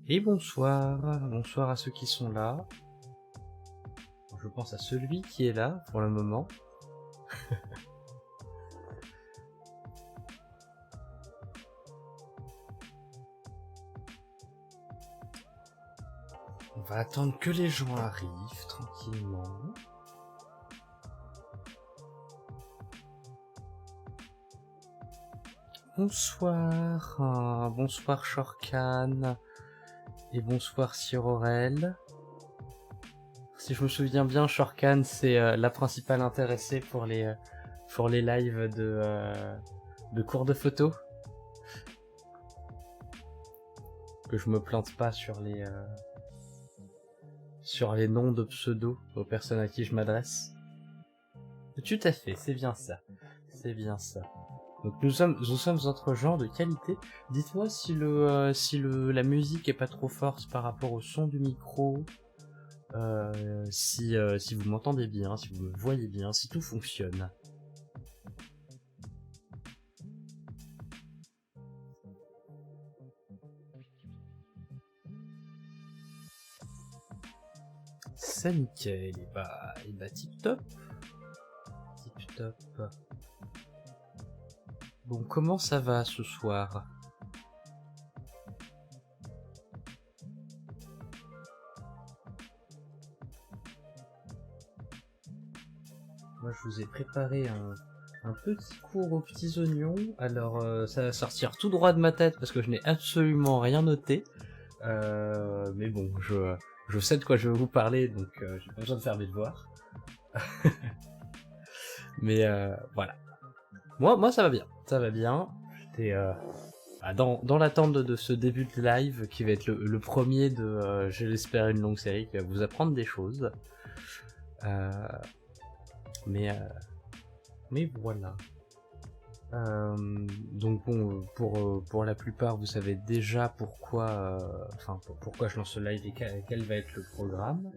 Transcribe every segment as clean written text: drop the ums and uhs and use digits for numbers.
Et bonsoir à ceux qui sont là. Je pense à celui qui est là pour le moment. On va attendre que les gens arrivent tranquillement. Bonsoir Shorkan. Et bonsoir Cyrorel. Si je me souviens bien, Shorkan c'est la principale intéressée pour les lives de cours de photo. Que je me plante pas sur les noms de pseudo aux personnes à qui je m'adresse. Tout à fait, c'est bien ça. C'est bien ça. Donc nous sommes entre gens de qualité. Dites-moi si la musique est pas trop forte par rapport au son du micro, si vous m'entendez bien, si vous me voyez bien, si tout fonctionne. C'est nickel, et bah tip top. Tip top. Bon, comment ça va ce soir? Moi, je vous ai préparé un petit cours aux petits oignons. Alors, ça va sortir tout droit de ma tête parce que je n'ai absolument rien noté. Mais bon, je sais de quoi je vais vous parler, donc j'ai pas besoin de faire mes devoirs. Mais voilà. Moi, ça va bien. Ça va bien. J'étais dans l'attente de ce début de live qui va être le premier de, je l'espère, une longue série qui va vous apprendre des choses. Mais voilà. Donc bon, pour la plupart, vous savez déjà pourquoi je lance ce live et quel va être le programme.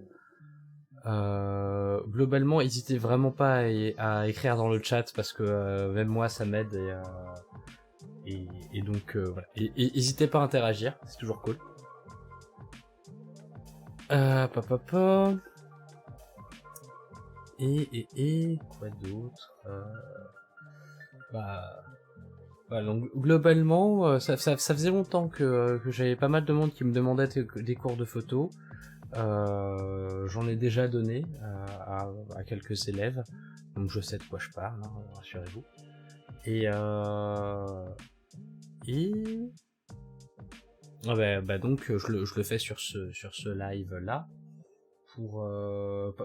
Globalement, n'hésitez vraiment pas à écrire dans le chat parce que même moi ça m'aide et donc voilà. Et n'hésitez pas à interagir, c'est toujours cool. Et quoi d'autre? Voilà, donc globalement, ça faisait longtemps que j'avais pas mal de monde qui me demandait des cours de photo. J'en ai déjà donné à quelques élèves, donc je sais de quoi je parle, hein, rassurez-vous. Et donc je le fais sur ce live là pour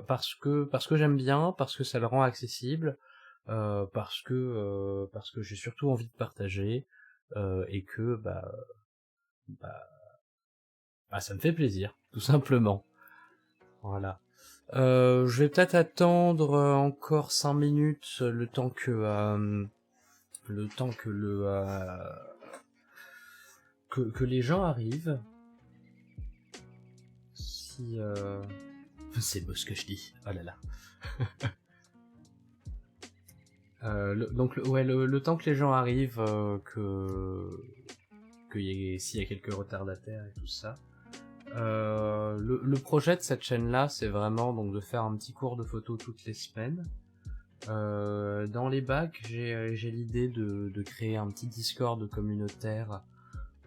parce que j'aime bien, parce que ça le rend accessible, parce que j'ai surtout envie de partager, et que bah, ça me fait plaisir, tout simplement. Voilà. Je vais peut-être attendre encore 5 minutes, le temps que que les gens arrivent. Si c'est beau ce que je dis. Oh là là. Le temps que les gens arrivent, s'il y a quelques retardataires et tout ça. Le projet de cette chaîne-là, c'est vraiment donc de faire un petit cours de photo toutes les semaines. Dans les bacs, j'ai l'idée de créer un petit Discord communautaire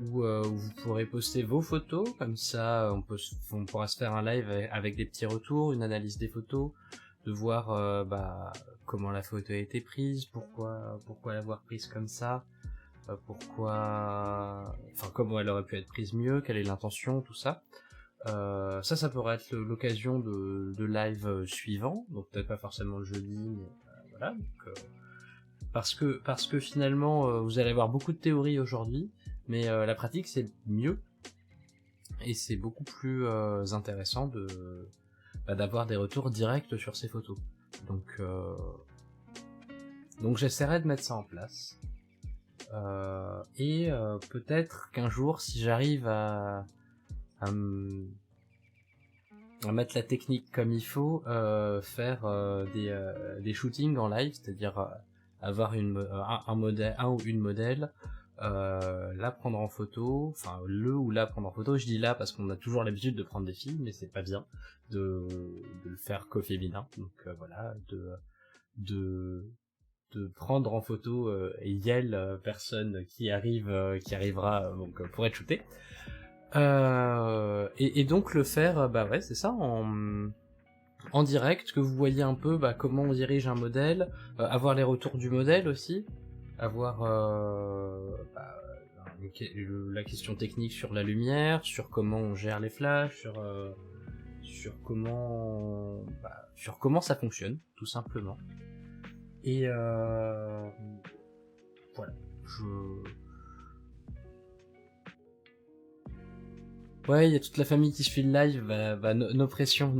où vous pourrez poster vos photos, comme ça on pourra se faire un live avec des petits retours, une analyse des photos, de voir comment la photo a été prise, pourquoi l'avoir prise comme ça, comment elle aurait pu être prise mieux, quelle est l'intention, tout ça. Ça pourrait être l'occasion de live suivant, donc peut-être pas forcément le jeudi, mais voilà. Donc, parce que finalement vous allez avoir beaucoup de théories aujourd'hui, mais la pratique c'est mieux, et c'est beaucoup plus intéressant d'avoir des retours directs sur ces photos. Donc j'essaierai de mettre ça en place, et peut-être qu'un jour, si j'arrive à mettre la technique comme il faut, faire des shootings en live, c'est-à-dire avoir un modèle, un ou une modèle, la prendre en photo, enfin le ou la prendre en photo. Je dis là parce qu'on a toujours l'habitude de prendre des filles, mais c'est pas bien de le faire qu'au féminin. Donc voilà, de prendre en photo Yel, personne qui arrivera donc pour être shooté. Et donc le faire, ouais, c'est ça, en direct, que vous voyez un peu comment on dirige un modèle, avoir les retours du modèle aussi, avoir la question technique sur la lumière, sur comment on gère les flashs, sur comment ça fonctionne, tout simplement. Et voilà, ouais, il y a toute la famille qui suit le live, nos pressions,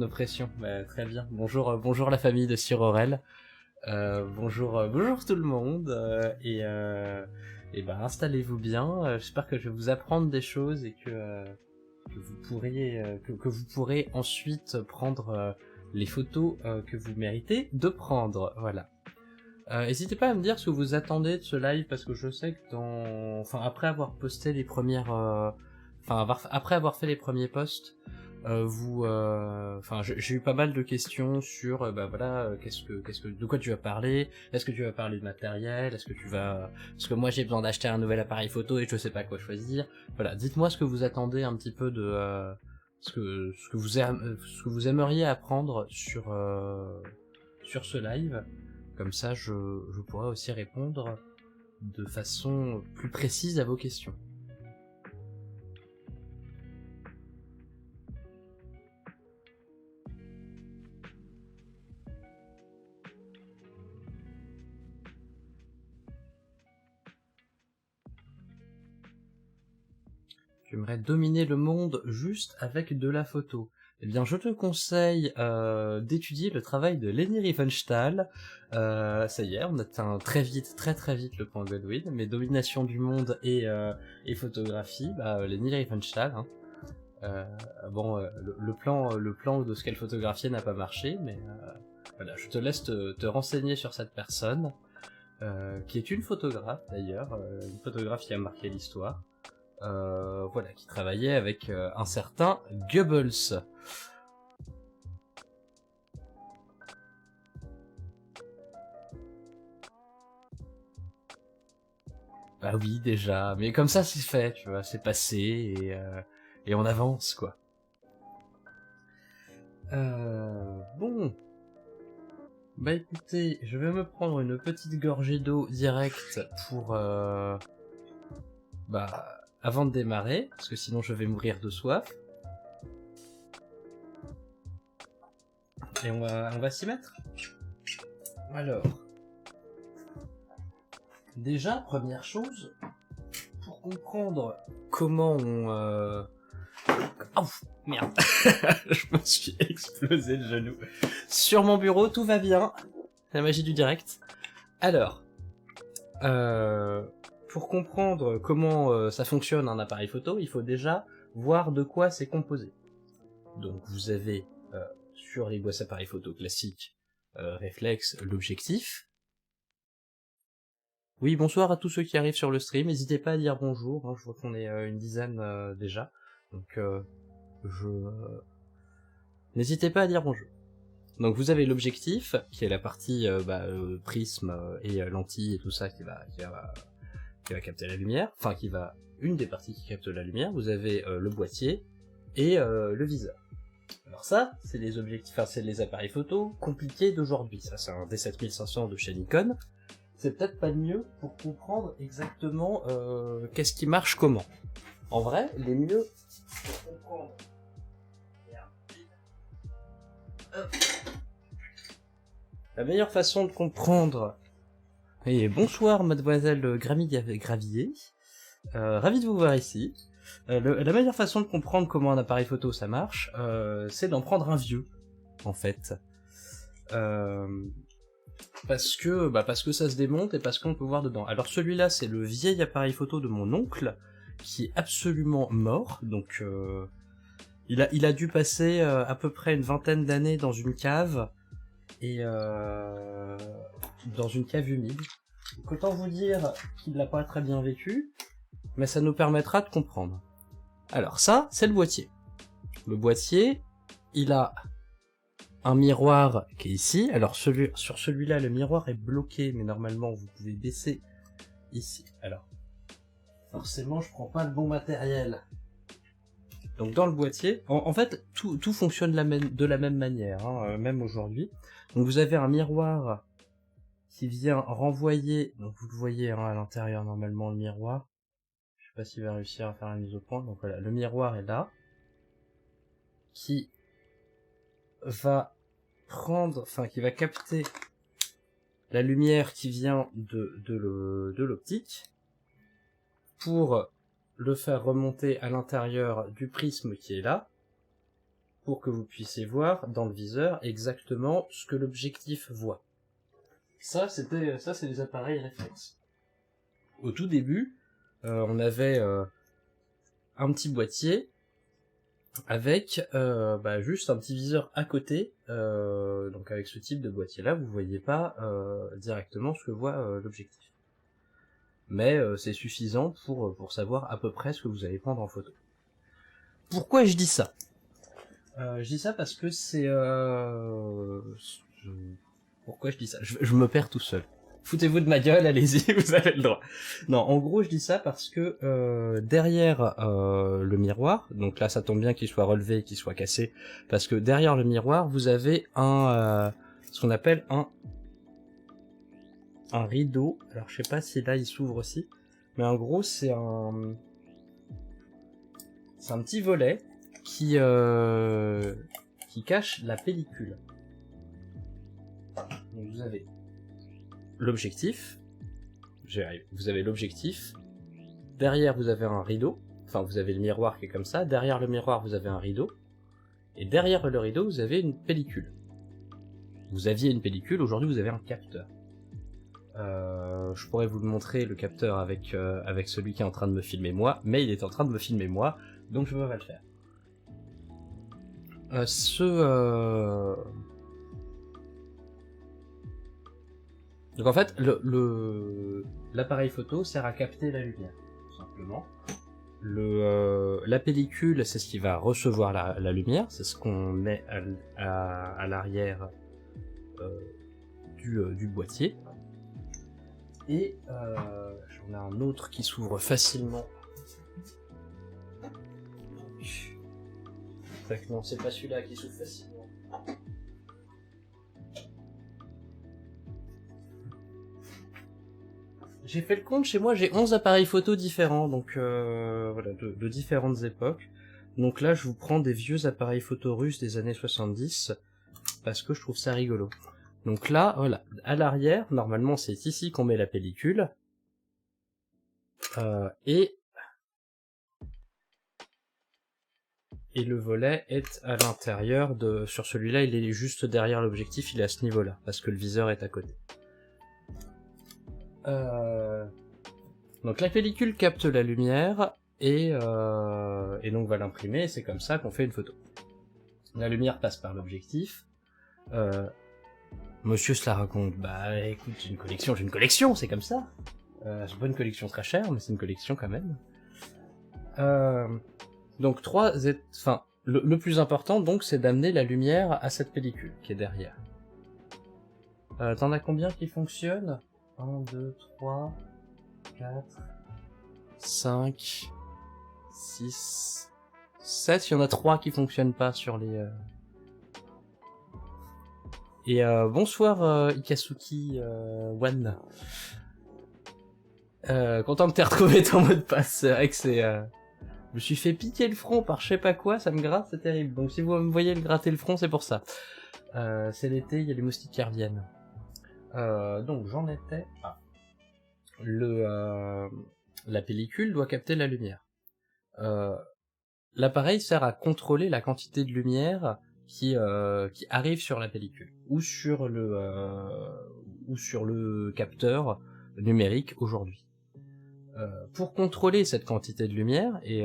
très bien. Bonjour la famille de Sir Aurel, bonjour tout le monde, installez-vous bien, j'espère que je vais vous apprendre des choses et que vous pourrez ensuite prendre les photos que vous méritez de prendre, voilà. N'hésitez pas à me dire ce que vous attendez de ce live, parce que je sais que après avoir posté les premières, après avoir fait les premiers posts, j'ai eu pas mal de questions sur, de quoi tu vas parler, est-ce que tu vas parler de matériel, parce que moi j'ai besoin d'acheter un nouvel appareil photo et je sais pas quoi choisir. Voilà, dites-moi ce que vous attendez un petit peu de, ce que vous aimeriez apprendre sur ce live. Comme ça, je pourrais aussi répondre de façon plus précise à vos questions. Tu aimerais dominer le monde juste avec de la photo. Eh bien, je te conseille d'étudier le travail de Leni Riefenstahl. Ça y est, on atteint très très vite le point Godwin, mais domination du monde et photographie, Leni Riefenstahl. Hein. Le plan de ce qu'elle photographiait n'a pas marché, mais voilà, je te laisse te renseigner sur cette personne, qui est une photographe d'ailleurs, une photographe qui a marqué l'histoire. Qui travaillait avec un certain Goebbels. Bah oui, déjà, mais comme ça c'est fait, tu vois, c'est passé, et on avance, quoi. Bon. Bah écoutez, je vais me prendre une petite gorgée d'eau directe pour avant de démarrer, parce que sinon je vais mourir de soif. Et on va s'y mettre. Alors, déjà, première chose, pour comprendre comment on... Oh, merde. Je me suis explosé le genou. Sur mon bureau, tout va bien. La magie du direct. Alors, pour comprendre comment ça fonctionne un appareil photo, il faut déjà voir de quoi c'est composé. Donc vous avez sur les boîtes appareils photo classiques réflexe, l'objectif. Oui, bonsoir à tous ceux qui arrivent sur le stream, n'hésitez pas à dire bonjour, hein, je vois qu'on est une dizaine déjà, donc n'hésitez pas à dire bonjour. Donc vous avez l'objectif, qui est la partie prisme et lentille et tout ça qui va capter la lumière, enfin une des parties qui capte la lumière, vous avez le boîtier et le viseur. Alors ça, c'est les objectifs, enfin c'est les appareils photo compliqués d'aujourd'hui, ça c'est un D7500 de chez Nikon, c'est peut-être pas le mieux pour comprendre exactement qu'est-ce qui marche comment. En vrai, les mieux pour comprendre... La meilleure façon de comprendre... Et bonsoir mademoiselle Gravier, ravi de vous voir ici. La meilleure façon de comprendre comment un appareil photo ça marche, c'est d'en prendre un vieux, en fait. Parce que ça se démonte et parce qu'on peut voir dedans. Alors celui-là, c'est le vieil appareil photo de mon oncle, qui est absolument mort, donc il a dû passer à peu près une vingtaine d'années dans une cave, et dans une cave humide. Donc autant vous dire qu'il l'a pas très bien vécu, mais ça nous permettra de comprendre. Alors ça, c'est le boîtier. Le boîtier, il a un miroir qui est ici. Alors sur celui-là, le miroir est bloqué, mais normalement vous pouvez baisser ici. Alors, forcément, je prends pas le bon matériel. Donc dans le boîtier, en fait, tout fonctionne de la même manière, hein, même aujourd'hui. Donc vous avez un miroir qui vient renvoyer, donc vous le voyez à l'intérieur normalement le miroir. Je sais pas s'il va réussir à faire la mise au point. Donc voilà, le miroir est là, qui va qui va capter la lumière qui vient de l'optique pour le faire remonter à l'intérieur du prisme qui est là, pour que vous puissiez voir dans le viseur exactement ce que l'objectif voit. Ça, c'est les appareils réflexes. Au tout début, on avait un petit boîtier avec juste un petit viseur à côté. Donc avec ce type de boîtier là, vous voyez pas directement ce que voit l'objectif. Mais c'est suffisant pour savoir à peu près ce que vous allez prendre en photo. Pourquoi je dis ça? Je dis ça parce que c'est... Pourquoi je dis ça? Je me perds tout seul. Foutez-vous de ma gueule, allez-y, vous avez le droit. Non, en gros, je dis ça parce que derrière le miroir, donc là, ça tombe bien qu'il soit relevé et qu'il soit cassé, parce que derrière le miroir, vous avez ce qu'on appelle un rideau. Alors, je sais pas si là, il s'ouvre aussi, mais en gros, c'est un petit volet qui cache la pellicule. Donc, vous avez l'objectif, vous avez l'objectif, derrière vous avez un rideau, enfin vous avez le miroir qui est comme ça, derrière le miroir vous avez un rideau, et derrière le rideau vous avez une pellicule. Vous aviez une pellicule, aujourd'hui vous avez un capteur. Je pourrais vous le montrer, le capteur, avec celui qui est en train de me filmer moi, mais il est en train de me filmer moi, donc je ne peux pas le faire. Donc en fait, l'appareil photo sert à capter la lumière, tout simplement. La pellicule, c'est ce qui va recevoir la lumière, c'est ce qu'on met à l'arrière du boîtier. Et j'en ai un autre qui s'ouvre facilement. Non, c'est pas celui-là qui s'ouvre facilement. J'ai fait le compte, chez moi j'ai 11 appareils photo différents, donc voilà, de différentes époques. Donc là je vous prends des vieux appareils photo russes des années 70, parce que je trouve ça rigolo. Donc là, voilà, à l'arrière, normalement c'est ici qu'on met la pellicule, et le volet est à l'intérieur de... Sur celui-là, il est juste derrière l'objectif, il est à ce niveau-là, parce que le viseur est à côté. Donc la pellicule capte la lumière, et donc va l'imprimer, et c'est comme ça qu'on fait une photo. La lumière passe par l'objectif. Monsieur se la raconte, bah écoute, j'ai une collection, c'est comme ça. C'est pas une collection très chère, mais c'est une collection quand même. Donc le plus important donc c'est d'amener la lumière à cette pellicule qui est derrière. T'en as combien qui fonctionnent? 1, 2, 3, 4, 5, 6, 7, il y en a 3 qui fonctionnent pas sur les... Et bonsoir Ikasuki One. Content de t'avoir retrouvé ton mot de passe, c'est vrai que c'est... Je me suis fait piquer le front par je sais pas quoi, ça me gratte, c'est terrible. Donc si vous me voyez le gratter le front, c'est pour ça. C'est l'été, il y a les moustiques qui reviennent. Donc j'en étais... La pellicule doit capter la lumière. L'appareil sert à contrôler la quantité de lumière qui arrive sur la pellicule ou sur le capteur numérique aujourd'hui. Pour contrôler cette quantité de lumière, et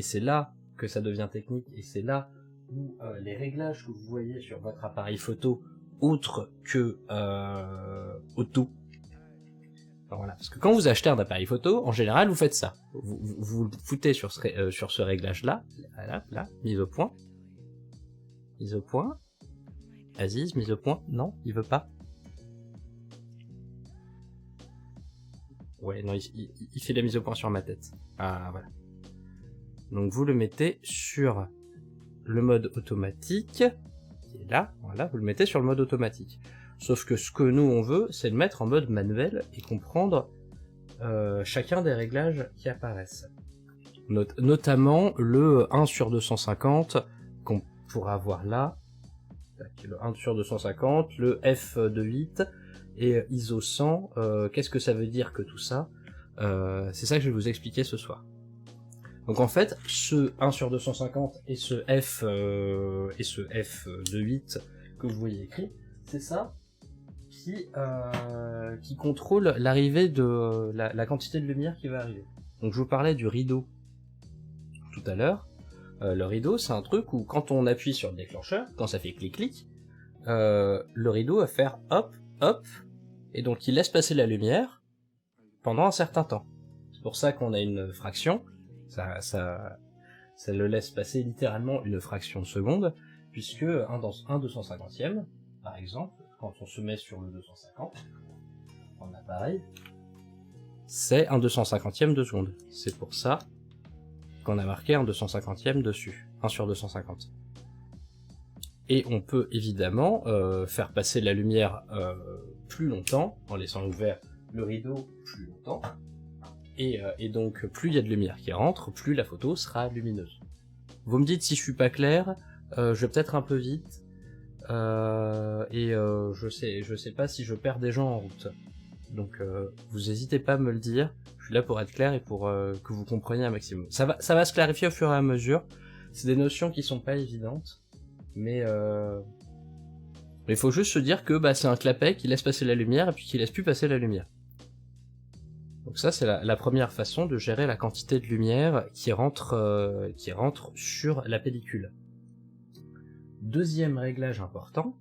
c'est là que ça devient technique, et c'est là où les réglages que vous voyez sur votre appareil photo, autre que auto, voilà, parce que quand vous achetez un appareil photo, en général, vous faites ça. Vous le foutez sur ce réglage-là, là, mise au point. Mise au point. Aziz, mise au point. Non, il veut pas. Ouais, non, il fait la mise au point sur ma tête. Ah, voilà. Donc vous le mettez sur le mode automatique, qui est là, voilà, vous le mettez sur le mode automatique. Sauf que ce que nous on veut, c'est le mettre en mode manuel et comprendre chacun des réglages qui apparaissent. Notamment le 1/250 qu'on pourra voir là, le 1/250, le f de 8 et ISO 100. Qu'est-ce que ça veut dire que tout ça? C'est ça que je vais vous expliquer ce soir. Donc en fait, ce 1/250 et ce f de 8 que vous voyez écrit, c'est ça qui contrôle l'arrivée de la quantité de lumière qui va arriver. Donc je vous parlais du rideau tout à l'heure. Le rideau, c'est un truc où quand on appuie sur le déclencheur, quand ça fait clic-clic, le rideau va faire hop, hop, et donc il laisse passer la lumière pendant un certain temps. C'est pour ça qu'on a une fraction, ça le laisse passer littéralement une fraction de seconde, puisque un 250e, par exemple, quand on se met sur le 250, en appareil, c'est un 250e de seconde. C'est pour ça qu'on a marqué un 250e dessus, 1/250. Et on peut évidemment faire passer la lumière plus longtemps, en laissant ouvert le rideau plus longtemps, et donc plus il y a de lumière qui rentre, plus la photo sera lumineuse. Vous me dites si je suis pas clair, je vais peut-être un peu vite, je sais pas si je perds des gens en route. Donc vous hésitez pas à me le dire, je suis là pour être clair et pour que vous compreniez un maximum. Ça va se clarifier au fur et à mesure, c'est des notions qui sont pas évidentes, mais il faut juste se dire que c'est un clapet qui laisse passer la lumière et puis qui laisse plus passer la lumière. Donc ça c'est la première façon de gérer la quantité de lumière qui rentre sur la pellicule. Deuxième réglage important,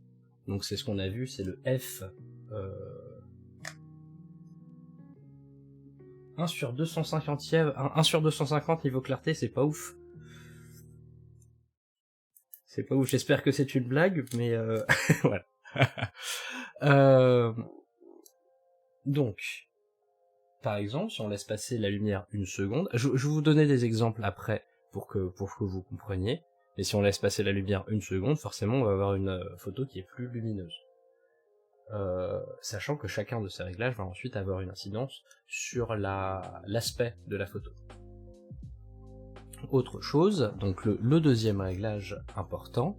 donc c'est ce qu'on a vu, c'est le F 1/250e, 1/250 niveau clarté, c'est pas ouf. C'est pas ouf, j'espère que c'est une blague, mais voilà. Donc, par exemple, si on laisse passer la lumière une seconde, je vais vous donner des exemples après pour que vous compreniez, mais si on laisse passer la lumière une seconde, forcément on va avoir une photo qui est plus lumineuse. sachant que chacun de ces réglages va ensuite avoir une incidence sur l'aspect de la photo. Autre chose, donc le deuxième réglage important,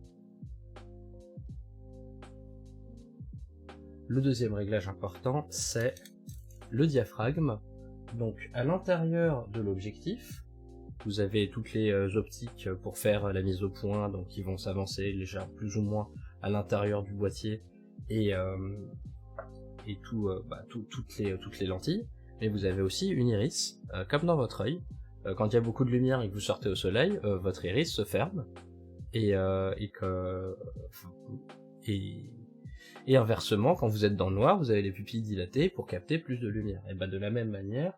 c'est le diaphragme. Donc à l'intérieur de l'objectif, vous avez toutes les optiques pour faire la mise au point, donc qui vont s'avancer légèrement plus ou moins à l'intérieur du boîtier, et toutes les lentilles. Mais vous avez aussi une iris, comme dans votre œil. Quand il y a beaucoup de lumière et que vous sortez au soleil, votre iris se ferme, et inversement, quand vous êtes dans le noir, vous avez les pupilles dilatées pour capter plus de lumière. Et de la même manière,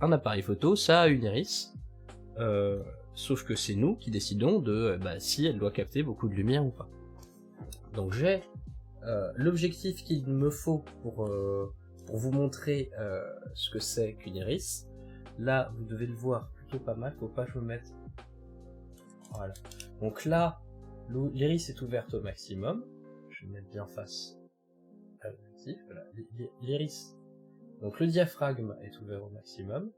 un appareil photo, ça a une iris, sauf que c'est nous qui décidons de si elle doit capter beaucoup de lumière ou pas. Donc j'ai l'objectif qu'il me faut pour vous montrer ce que c'est qu'une iris. Là, vous devez le voir plutôt pas mal, faut pas que je me mette... Voilà. Donc là, l'iris est ouverte au maximum. Je vais me mettre bien face à l'objectif. Voilà. L'iris. Donc le diaphragme est ouvert au maximum.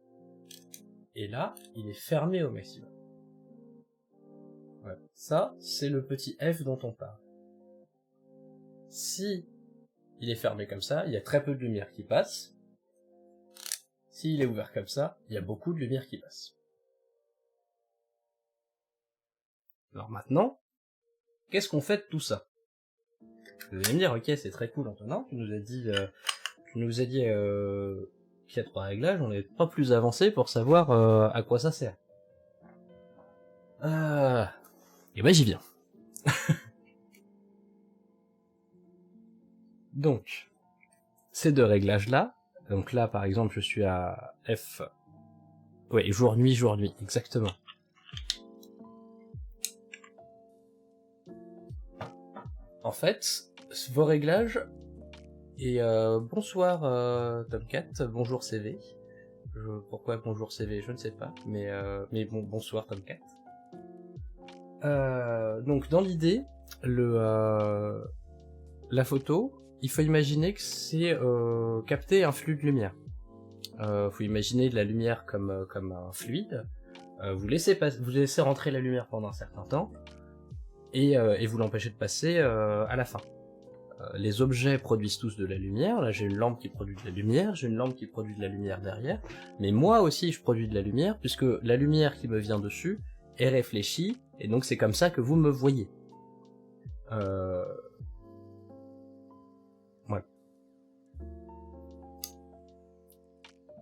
Et là, il est fermé au maximum. Voilà. Ça, c'est le petit F dont on parle. Si il est fermé comme ça, il y a très peu de lumière qui passe. S'il est ouvert comme ça, il y a beaucoup de lumière qui passe. Alors maintenant, qu'est-ce qu'on fait de tout ça? Vous allez me dire, ok, c'est très cool, Antonin, tu nous as dit qu'il y a 3 réglages, on n'est pas plus avancé pour savoir à quoi ça sert. Et j'y viens. Donc, ces 2 réglages-là, donc là, par exemple, je suis à F... Ouais, jour-nuit, exactement. En fait, vos réglages... Et bonsoir Tomcat, bonjour CV. Pourquoi bonjour CV, je ne sais pas, mais bonsoir Tomcat. Donc dans l'idée, la photo, il faut imaginer que c'est capter un flux de lumière. Faut imaginer de la lumière comme un fluide. Vous laissez rentrer la lumière pendant un certain temps, et vous l'empêchez de passer à la fin. Les objets produisent tous de la lumière. Là, j'ai une lampe qui produit de la lumière, j'ai une lampe qui produit de la lumière derrière, mais moi aussi je produis de la lumière, puisque la lumière qui me vient dessus est réfléchie, et donc c'est comme ça que vous me voyez. Voilà.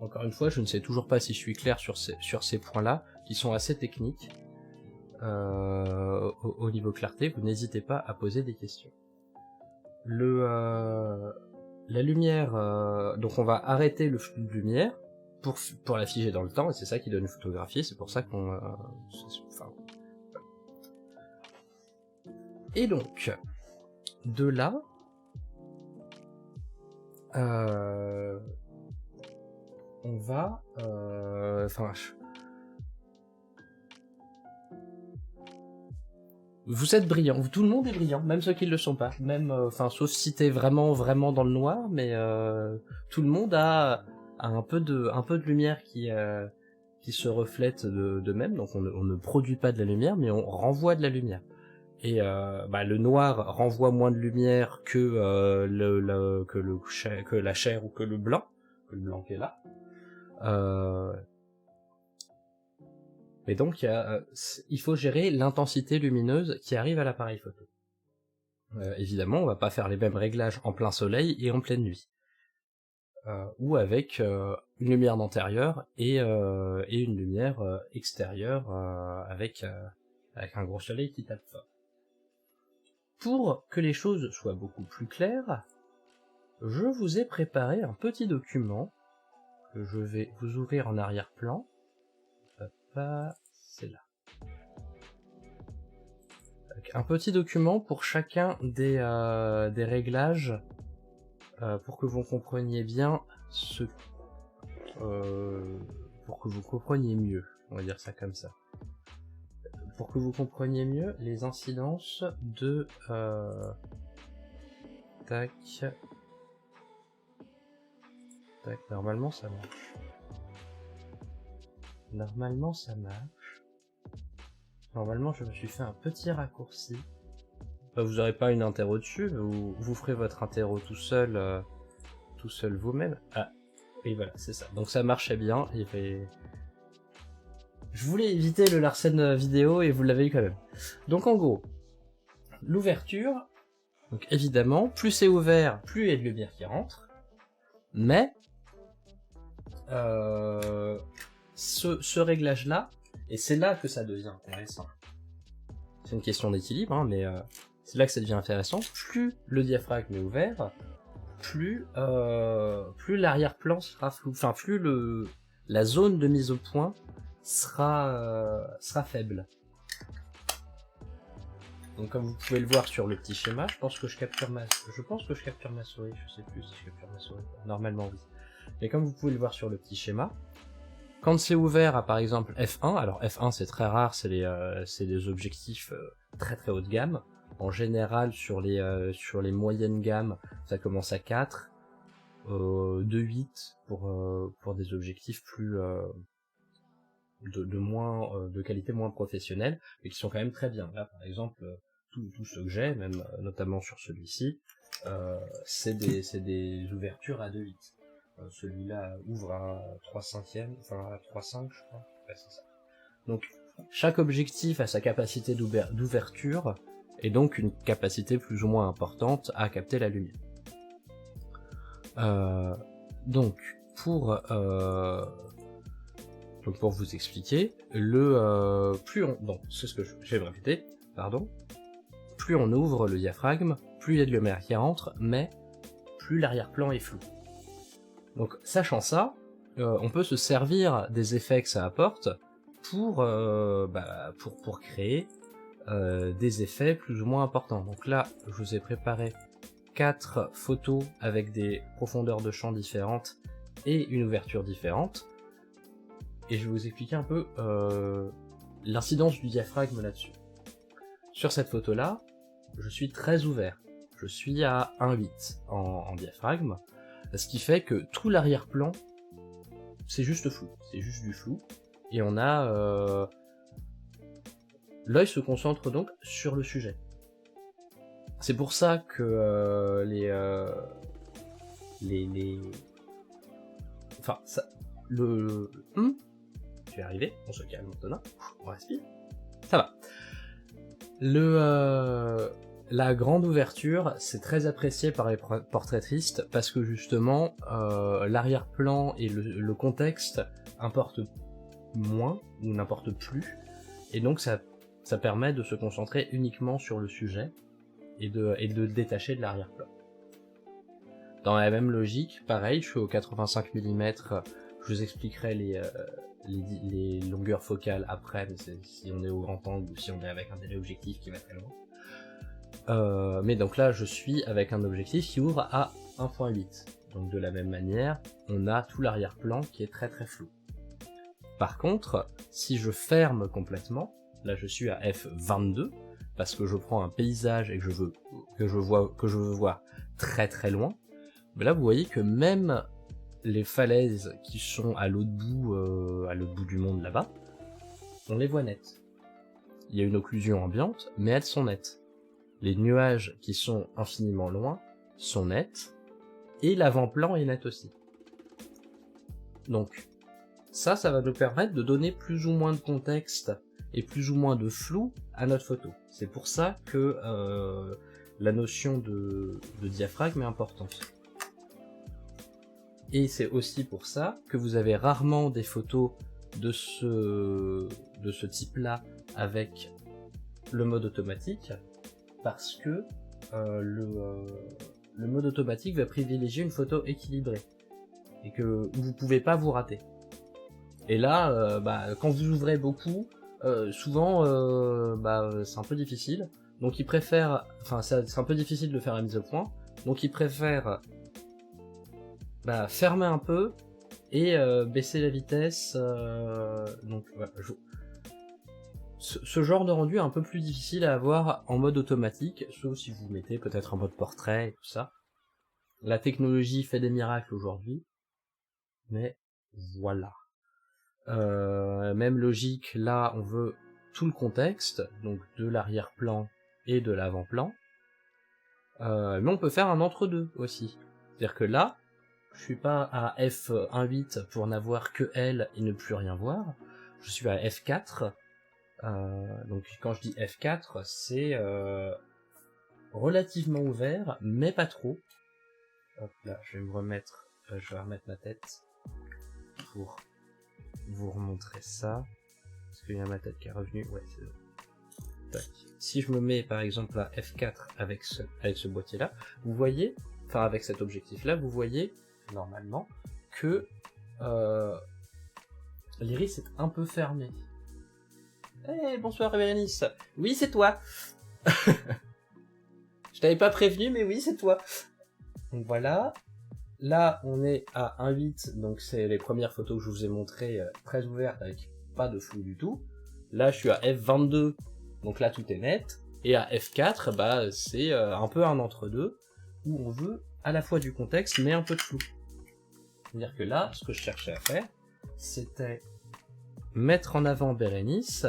Encore une fois, je ne sais toujours pas si je suis clair sur ces points-là, qui sont assez techniques. Au niveau clarté, vous n'hésitez pas à poser des questions. La lumière, donc on va arrêter le flux de lumière pour la figer dans le temps, et c'est ça qui donne une photographie, c'est pour ça qu'on... Et donc, de là, on va... Vous êtes brillant, tout le monde est brillant, même ceux qui ne le sont pas, même, sauf si t'es vraiment dans le noir, mais tout le monde a un peu de lumière qui se reflète de même, donc on ne produit pas de la lumière, mais on renvoie de la lumière. Et le noir renvoie moins de lumière que la chair ou que le blanc qui est là. Mais donc, il faut gérer l'intensité lumineuse qui arrive à l'appareil photo. Évidemment, on va pas faire les mêmes réglages en plein soleil et en pleine nuit. Ou avec une lumière d'intérieur et une lumière extérieure avec un gros soleil qui tape fort. Pour que les choses soient beaucoup plus claires, je vous ai préparé un petit document que je vais vous ouvrir en arrière-plan. C'est là. Un petit document pour chacun des réglages, pour que vous compreniez bien pour que vous compreniez mieux, on va dire ça comme ça. Pour que vous compreniez mieux les incidences tac. Tac, normalement ça marche. Normalement ça marche. Normalement je me suis fait un petit raccourci. Vous aurez pas une interro dessus, vous ferez votre interro tout seul vous-même. Ah, oui voilà, c'est ça. Donc ça marchait bien. Je voulais éviter le Larsen vidéo et vous l'avez eu quand même. Donc en gros, l'ouverture, donc évidemment, plus c'est ouvert, plus il y a de lumière qui rentre, mais ce réglage-là, et c'est là que ça devient intéressant. C'est une question d'équilibre, hein, mais c'est là que ça devient intéressant. Plus le diaphragme est ouvert, plus l'arrière-plan sera flou, enfin plus la zone de mise au point sera faible. Donc comme vous pouvez le voir sur le petit schéma, je pense que je capture ma souris, je sais plus si je capture ma souris. Normalement oui. Mais comme vous pouvez le voir sur le petit schéma, quand c'est ouvert à par exemple f1, alors f1 c'est très rare, c'est des objectifs très très haut de gamme. En général sur les moyennes gammes, ça commence à 4, 2,8 pour des objectifs plus de qualité moins professionnelle, mais qui sont quand même très bien. Là par exemple, tout ce que j'ai, même notamment sur celui-ci, c'est des ouvertures à 2,8. Celui-là ouvre à 3/5, enfin à 3/5 je crois. Ouais, c'est ça. Donc chaque objectif a sa capacité d'ouverture et donc une capacité plus ou moins importante à capter la lumière. Donc pour vous expliquer, plus on ouvre le diaphragme, plus il y a de lumière qui rentre, mais plus l'arrière-plan est flou. Donc sachant ça, on peut se servir des effets que ça apporte pour créer des effets plus ou moins importants. Donc là, je vous ai préparé 4 photos avec des profondeurs de champ différentes et une ouverture différente. Et je vais vous expliquer un peu l'incidence du diaphragme là-dessus. Sur cette photo-là, je suis très ouvert. Je suis à 1,8 en diaphragme, ce qui fait que tout l'arrière-plan, c'est juste flou. C'est juste du flou. Et on a... l'œil se concentre donc sur le sujet. C'est pour ça que enfin, ça... Je vais arriver, on se calme maintenant, on respire. Ça va. La grande ouverture, c'est très apprécié par les portraitristes parce que justement, l'arrière-plan et le contexte importent moins ou n'importent plus, et donc ça permet de se concentrer uniquement sur le sujet et de détacher de l'arrière-plan. Dans la même logique, pareil, je suis au 85 mm, je vous expliquerai les longueurs focales après, mais si on est au grand angle ou si on est avec un téléobjectif qui va très loin. Mais donc là, je suis avec un objectif qui ouvre à 1.8. Donc de la même manière, on a tout l'arrière-plan qui est très très flou. Par contre, si je ferme complètement, là je suis à f22, parce que je prends un paysage et que je veux voir très très loin, mais là vous voyez que même les falaises qui sont à l'autre bout du monde là-bas, on les voit nettes. Il y a une occlusion ambiante, mais elles sont nettes. Les nuages qui sont infiniment loin sont nets, et l'avant-plan est net aussi. Donc, ça va nous permettre de donner plus ou moins de contexte et plus ou moins de flou à notre photo. C'est pour ça que la notion de diaphragme est importante. Et c'est aussi pour ça que vous avez rarement des photos de ce type-là avec le mode automatique, parce que le mode automatique va privilégier une photo équilibrée, et que vous pouvez pas vous rater. Et là, quand vous ouvrez beaucoup, souvent c'est un peu difficile, donc ils préfèrent, c'est un peu difficile de faire la mise au point, donc ils préfèrent fermer un peu et baisser la vitesse. Donc voilà, ce genre de rendu est un peu plus difficile à avoir en mode automatique, sauf si vous mettez peut-être en mode portrait et tout ça. La technologie fait des miracles aujourd'hui, mais voilà. Même logique, là on veut tout le contexte, donc de l'arrière-plan et de l'avant-plan, mais on peut faire un entre-deux aussi. C'est-à-dire que là, je suis pas à F1.8 pour n'avoir que elle et ne plus rien voir, je suis à F4, donc quand je dis F4, c'est relativement ouvert, mais pas trop. Hop là, je vais remettre ma tête pour vous remontrer ça. Est-ce qu'il y a ma tête qui est revenue? Ouais, c'est tac. Si je me mets par exemple à F4 avec ce boîtier-là, vous voyez, enfin avec cet objectif-là, vous voyez normalement que l'iris est un peu fermé. Eh, bonsoir Bérénice. Oui, c'est toi. Je t'avais pas prévenu, mais oui, c'est toi. Donc voilà. Là, on est à 1.8, donc c'est les premières photos que je vous ai montrées, très ouvertes, avec pas de flou du tout. Là, je suis à F22, donc là, tout est net. Et à F4, bah, c'est un peu un entre-deux, où on veut à la fois du contexte, mais un peu de flou. C'est-à-dire que là, ce que je cherchais à faire, c'était mettre en avant Bérénice,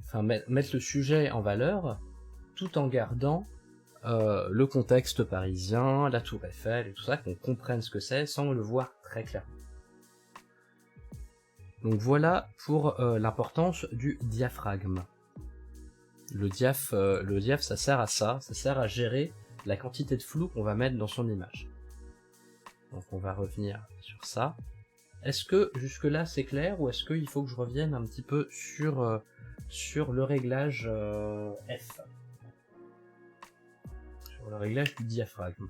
enfin, mettre le sujet en valeur, tout en gardant le contexte parisien, la tour Eiffel et tout ça, qu'on comprenne ce que c'est sans le voir très clairement. Donc voilà pour l'importance du diaphragme. Le diaph, ça sert à ça sert à gérer la quantité de flou qu'on va mettre dans son image. Donc on va revenir sur ça. Est-ce que jusque là c'est clair, ou est-ce qu'il faut que je revienne un petit peu sur le réglage F, sur le réglage du diaphragme?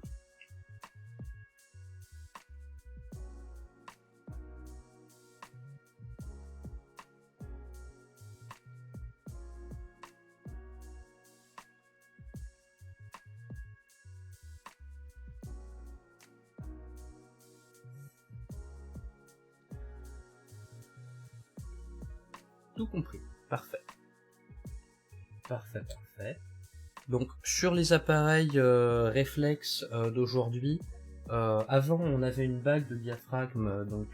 Tout compris, parfait. Parfait. Donc sur les appareils réflexes d'aujourd'hui, avant on avait une bague de diaphragme donc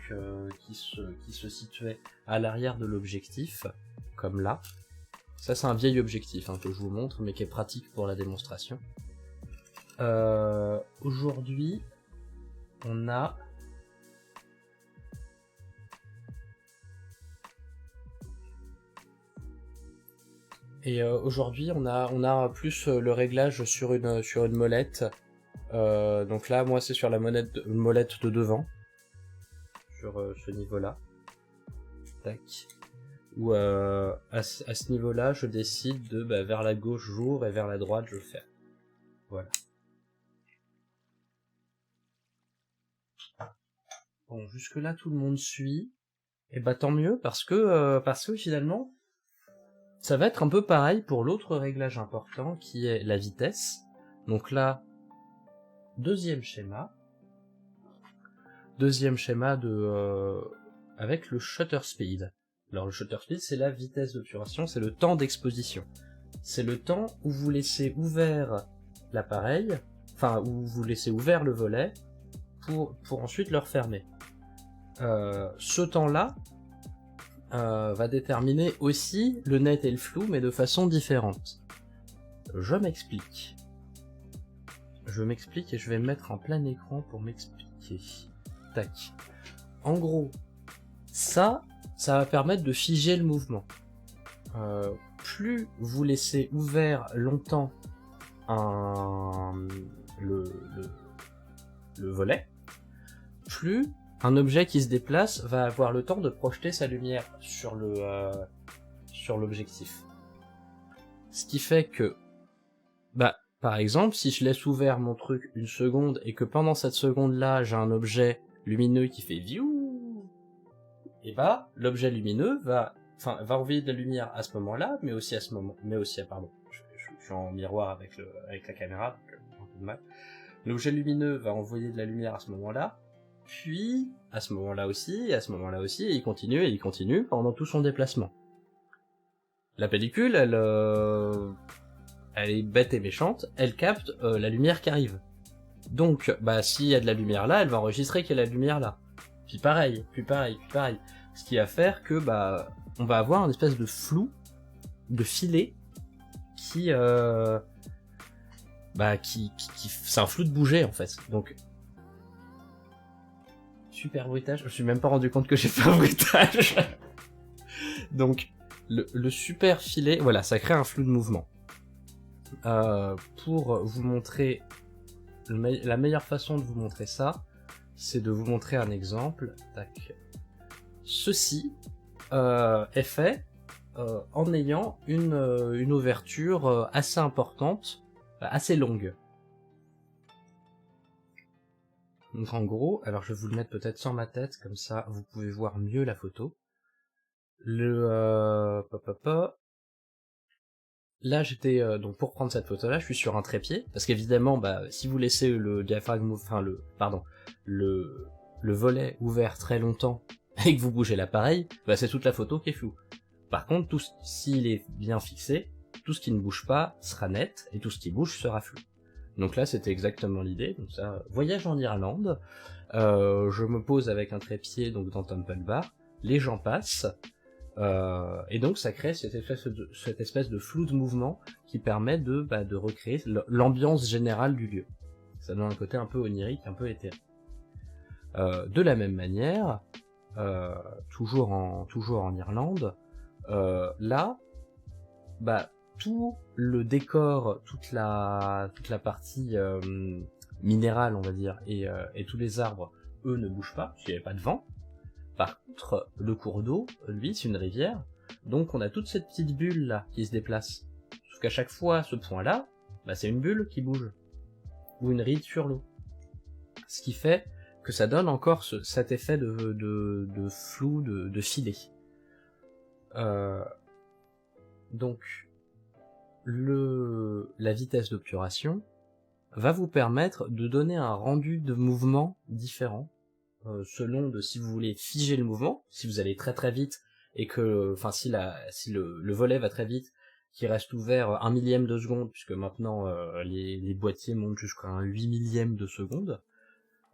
qui se situait à l'arrière de l'objectif, comme là. Ça c'est un vieil objectif que je vous montre, mais qui est pratique pour la démonstration. Aujourd'hui, on a aujourd'hui, on a plus le réglage sur une molette. Donc là, moi, c'est sur la molette de devant, sur ce niveau-là. Tac. Où à ce niveau-là, je décide de vers la gauche j'ouvre et vers la droite je ferme. Voilà. Bon, jusque là tout le monde suit. Et tant mieux, parce que finalement, ça va être un peu pareil pour l'autre réglage important qui est la vitesse. Donc là, deuxième schéma avec le shutter speed. Alors le shutter speed, c'est la vitesse d'obturation, c'est le temps d'exposition. C'est le temps où vous laissez ouvert l'appareil, enfin où vous laissez ouvert le volet pour ensuite le refermer. Ce temps-là va déterminer aussi le net et le flou, mais de façon différente. Je m'explique et je vais me mettre en plein écran pour m'expliquer. Tac. En gros, ça va permettre de figer le mouvement. Plus vous laissez ouvert longtemps le volet, plus un objet qui se déplace va avoir le temps de projeter sa lumière sur l'objectif. Ce qui fait que, par exemple, si je laisse ouvert mon truc une seconde et que pendant cette seconde-là, j'ai un objet lumineux qui fait viou, et l'objet lumineux va envoyer de la lumière à ce moment-là, mais aussi pardon, je suis en miroir avec la caméra, donc un peu de mal. L'objet lumineux va envoyer de la lumière à ce moment-là, puis à ce moment-là aussi, et à ce moment-là aussi, et il continue pendant tout son déplacement. La pellicule, elle est bête et méchante, elle capte la lumière qui arrive. Donc, bah, s'il y a de la lumière là, elle va enregistrer qu'il y a de la lumière là. Puis pareil. Ce qui va faire que, bah, on va avoir une espèce de flou, de filet, qui c'est un flou de bouger en fait. Donc, super bruitage, je me suis même pas rendu compte que j'ai fait un bruitage. Donc, le super filet, voilà, ça crée un flou de mouvement. Pour vous montrer, la meilleure façon de vous montrer ça, c'est de vous montrer un exemple. Tac. Ceci est fait en ayant une ouverture assez importante, assez longue. Donc en gros, alors je vais vous le mettre peut-être sans ma tête, comme ça vous pouvez voir mieux la photo. Là j'étais, donc pour prendre cette photo là, je suis sur un trépied, parce qu'évidemment, bah, si vous laissez le diaphragme, enfin le volet ouvert très longtemps, et que vous bougez l'appareil, bah c'est toute la photo qui est floue. Par contre, s'il est bien fixé, tout ce qui ne bouge pas sera net, et tout ce qui bouge sera flou. Donc là, c'était exactement l'idée. Donc ça, voyage en Irlande. Je me pose avec un trépied donc dans Temple Bar. Les gens passent. Et donc ça crée cette espèce de flou de mouvement qui permet de recréer l'ambiance générale du lieu. Ça donne un côté un peu onirique, un peu éthéré. De la même manière, toujours en Irlande, là, bah, tout le décor, toute la partie minérale, on va dire, et tous les arbres, eux, ne bougent pas, parce qu'il n'y avait pas de vent. Par contre, le cours d'eau, lui, c'est une rivière, donc on a toute cette petite bulle là qui se déplace. Sauf qu'à chaque fois, ce point-là, bah, c'est une bulle qui bouge, ou une ride sur l'eau. Ce qui fait que ça donne encore cet effet de flou, de filet. Donc, la vitesse d'obturation va vous permettre de donner un rendu de mouvement différent, selon de si vous voulez figer le mouvement, si vous allez très très vite, et que, enfin, si le volet va très vite, qui reste ouvert 1 millième de seconde, puisque maintenant les boîtiers montent jusqu'à un 8 millième de seconde,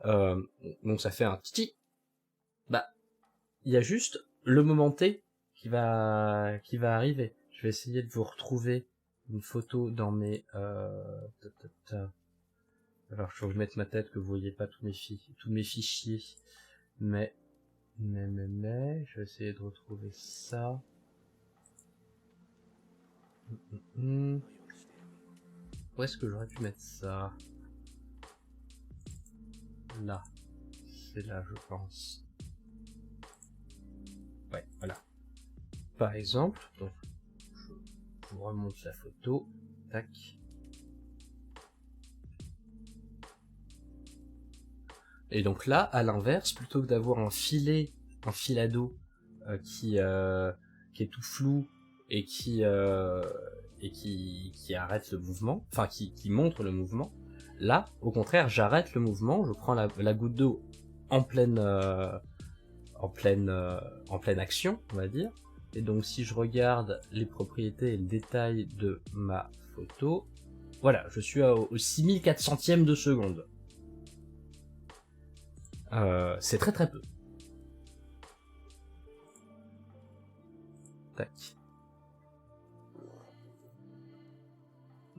donc ça fait un titi. Bah, il y a juste le moment T qui va arriver. Je vais essayer de vous retrouver une photo dans mes... Alors, je vais vous mettre ma tête que vous voyez pas tous mes fichiers. Mais, je vais essayer de retrouver ça. Où est-ce que j'aurais pu mettre ça? Là. C'est là, je pense. Ouais, voilà. Par exemple, donc, je vous remonte la photo. Tac. Et donc là, à l'inverse, plutôt que d'avoir un filado qui est tout flou et qui arrête le mouvement, enfin qui montre le mouvement, là, au contraire, j'arrête le mouvement, je prends la goutte d'eau en pleine action, on va dire. Et donc si je regarde les propriétés et le détail de ma photo, voilà, je suis au 6400e de seconde. C'est très très peu. Tac.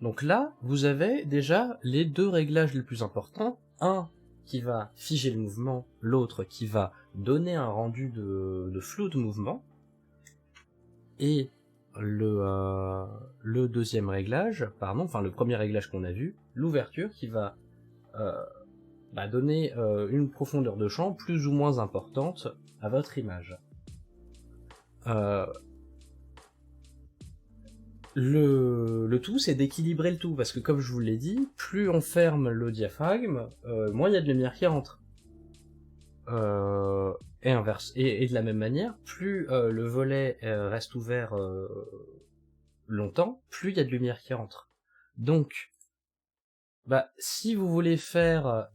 Donc là, vous avez déjà les deux réglages les plus importants. Un qui va figer le mouvement, l'autre qui va donner un rendu de flou de mouvement. Et le deuxième réglage, enfin le premier réglage qu'on a vu, l'ouverture qui va donner une profondeur de champ plus ou moins importante à votre image. Le tout, c'est d'équilibrer le tout, parce que comme je vous l'ai dit, plus on ferme le diaphragme, moins il y a de lumière qui rentre. Et inverse. Et de la même manière, plus le volet reste ouvert longtemps, plus il y a de lumière qui rentre. Donc, si vous voulez faire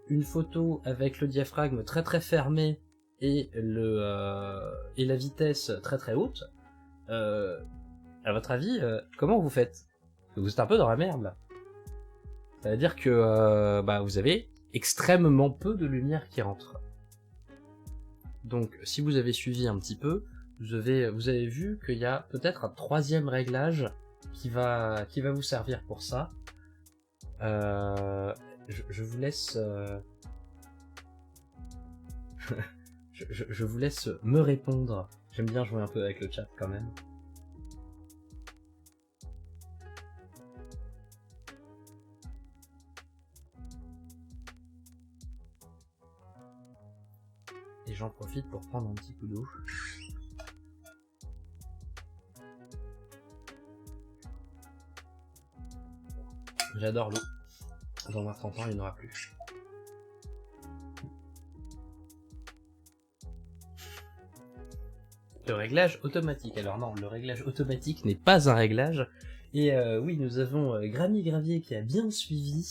une photo avec le diaphragme très très fermé et la vitesse très très haute, à votre avis, comment vous faites? Vous êtes un peu dans la merde là. Ça veut dire que vous avez extrêmement peu de lumière qui rentre. Donc si vous avez suivi un petit peu, vous avez vu qu'il y a peut-être un troisième réglage qui va vous servir pour ça. Je vous laisse je vous laisse me répondre. J'aime bien jouer un peu avec le chat quand même. Et j'en profite pour prendre un petit coup d'eau. J'adore l'eau. Dans un 30 ans, il n'y en aura plus. Le réglage automatique. Alors non, le réglage automatique n'est pas un réglage. Et oui, nous avons Grammy Gravier qui a bien suivi.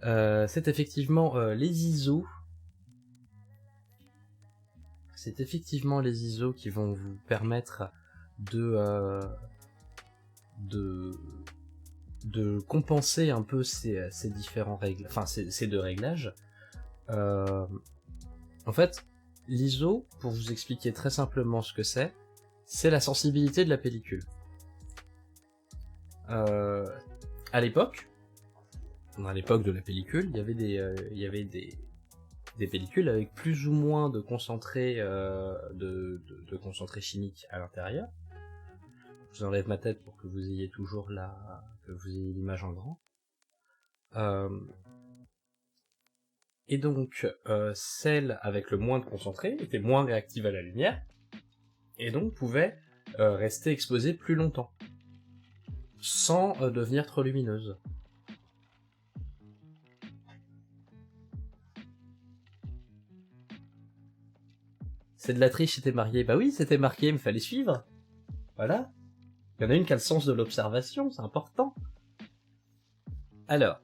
C'est effectivement les ISO. C'est effectivement les ISO qui vont vous permettre de compenser un peu ces différents règles, enfin ces deux réglages. En fait, l'ISO, pour vous expliquer très simplement ce que c'est la sensibilité de la pellicule. À l'époque de la pellicule, il y avait des pellicules avec plus ou moins de concentré de concentré chimique à l'intérieur. Je vous enlève ma tête pour que vous ayez toujours que vous ayez l'image en grand. Et donc, celle avec le moins de concentré était moins réactive à la lumière, et donc pouvait rester exposée plus longtemps, sans devenir trop lumineuse. C'est de la triche, c'était marié. Bah oui, c'était marqué, mais fallait suivre. Voilà. Il y en a une qui a le sens de l'observation, c'est important. Alors,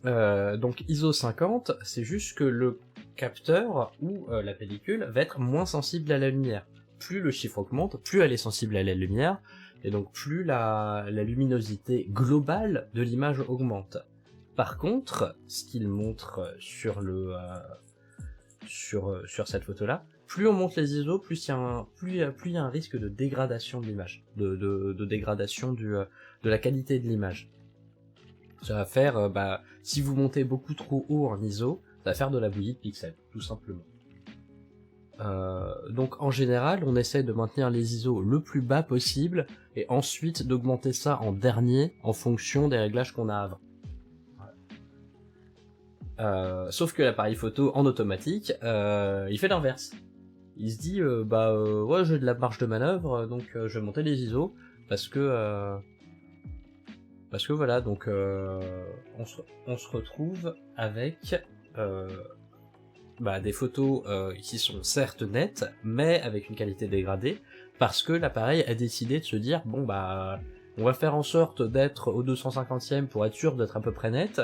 donc ISO 50, c'est juste que le capteur ou la pellicule va être moins sensible à la lumière. Plus le chiffre augmente, plus elle est sensible à la lumière, et donc plus la luminosité globale de l'image augmente. Par contre, ce qu'il montre sur cette photo-là, plus on monte les ISO, plus il y a un risque de dégradation de l'image, de dégradation de la qualité de l'image. Ça va faire, si vous montez beaucoup trop haut en ISO, ça va faire de la bouillie de pixels, tout simplement. Donc en général, on essaie de maintenir les ISO le plus bas possible, et ensuite d'augmenter ça en dernier, en fonction des réglages qu'on a avant. Sauf que l'appareil photo en automatique, il fait l'inverse. Il se dit, ouais, j'ai de la marge de manœuvre, donc je vais monter les ISO, parce que voilà, donc on se retrouve avec des photos qui sont certes nettes, mais avec une qualité dégradée, parce que l'appareil a décidé de se dire, bon on va faire en sorte d'être au 250e pour être sûr d'être à peu près net,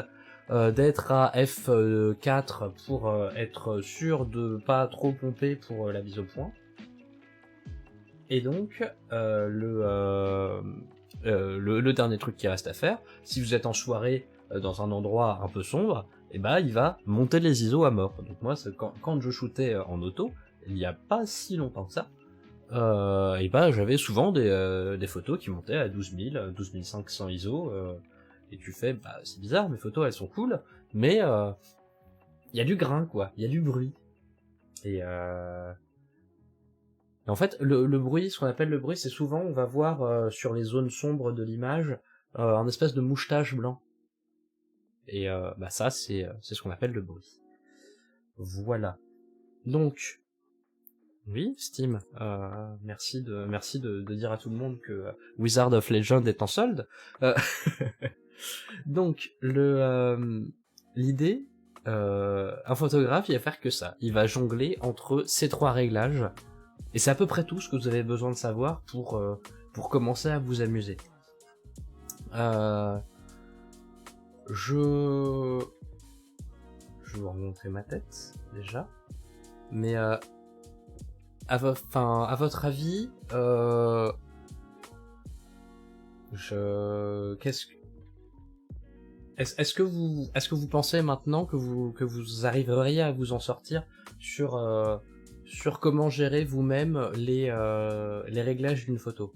d'être à f4 pour être sûr de pas trop pomper pour la mise au point. Et donc le dernier truc qui reste à faire, si vous êtes en soirée dans un endroit un peu sombre, il va monter les ISO à mort. Donc moi, quand je shootais en auto, il y a pas si longtemps que ça, j'avais souvent des photos qui montaient à 12 000, 12 500 ISO, et tu fais, c'est bizarre, mes photos elles sont cool, mais il y a du grain quoi, il y a du bruit. Et en fait, le bruit, ce qu'on appelle le bruit, c'est souvent, on va voir sur les zones sombres de l'image, un espèce de mouchetage blanc. Et ça, c'est ce qu'on appelle le bruit. Voilà. Donc, oui, Steam, merci de dire à tout le monde que Wizard of Legend est en solde. Donc, l'idée, un photographe, il va faire que ça. Il va jongler entre ces trois réglages. Et c'est à peu près tout ce que vous avez besoin de savoir pour commencer à vous amuser. Je je vais vous remontrer ma tête, déjà. Mais à votre avis, est-ce que vous pensez maintenant que vous arriveriez à vous en sortir sur comment gérer vous-même les réglages d'une photo,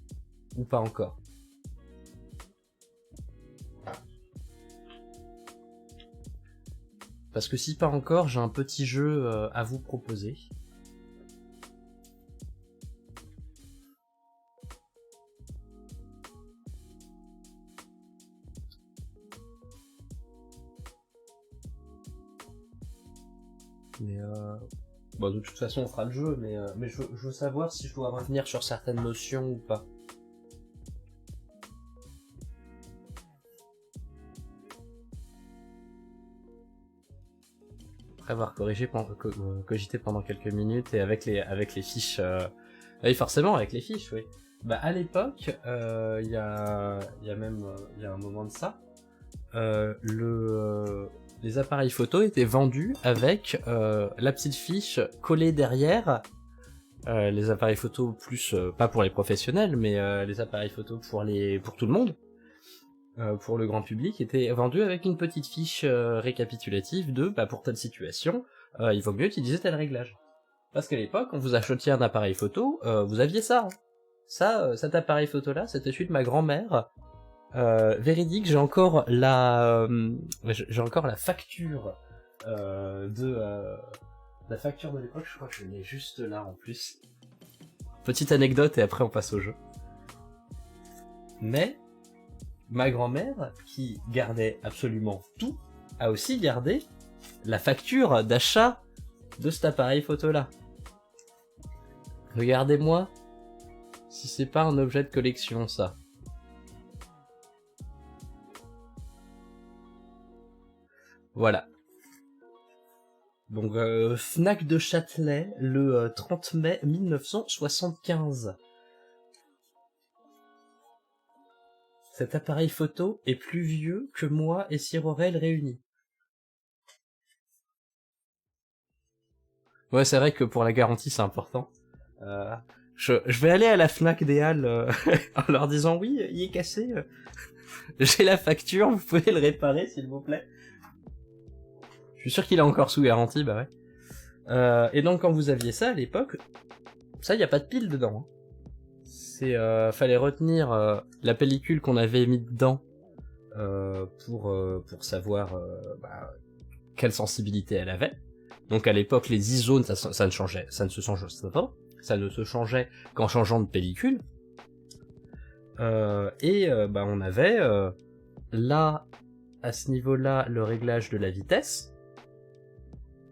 ou pas encore? Parce que si pas encore, j'ai un petit jeu à vous proposer. Mais bon, de toute façon on fera le jeu, mais je veux savoir si je dois revenir sur certaines notions ou pas. Après avoir cogité pendant quelques minutes et avec les fiches... Oui, forcément, avec les fiches, oui. Bah, à l'époque, il y a un moment de ça, les appareils photo étaient vendus avec la petite fiche collée derrière. Les appareils photo plus, pas pour les professionnels, mais les appareils photo pour tout le monde, pour le grand public, étaient vendus avec une petite fiche récapitulative de, bah, pour telle situation, il vaut mieux utiliser tel réglage. Parce qu'à l'époque, quand vous achetiez un appareil photo, vous aviez ça. Hein. Cet appareil photo-là, c'était celui de ma grand-mère. Véridique, j'ai encore la facture la facture de l'époque. Je crois que je l'ai juste là en plus. Petite anecdote et après on passe au jeu. Mais ma grand-mère, qui gardait absolument tout, a aussi gardé la facture d'achat de cet appareil photo-là. Regardez-moi si c'est pas un objet de collection, ça. Voilà. Donc, Fnac de Châtelet, le 30 mai 1975. Cet appareil photo est plus vieux que moi et Sir Aurel réunis. Ouais, c'est vrai que pour la garantie, c'est important. Je vais aller à la Fnac des Halles en leur disant « Oui, il est cassé. J'ai la facture, vous pouvez le réparer, s'il vous plaît. » Je suis sûr qu'il est encore sous garantie, bah ouais. Et donc, quand vous aviez ça à l'époque, ça, y a pas de pile dedans. Hein. Fallait retenir la pellicule qu'on avait mis dedans pour savoir quelle sensibilité elle avait. Donc à l'époque, les isones, ça ne se changeait qu'en changeant de pellicule. On avait là, à ce niveau-là, le réglage de la vitesse.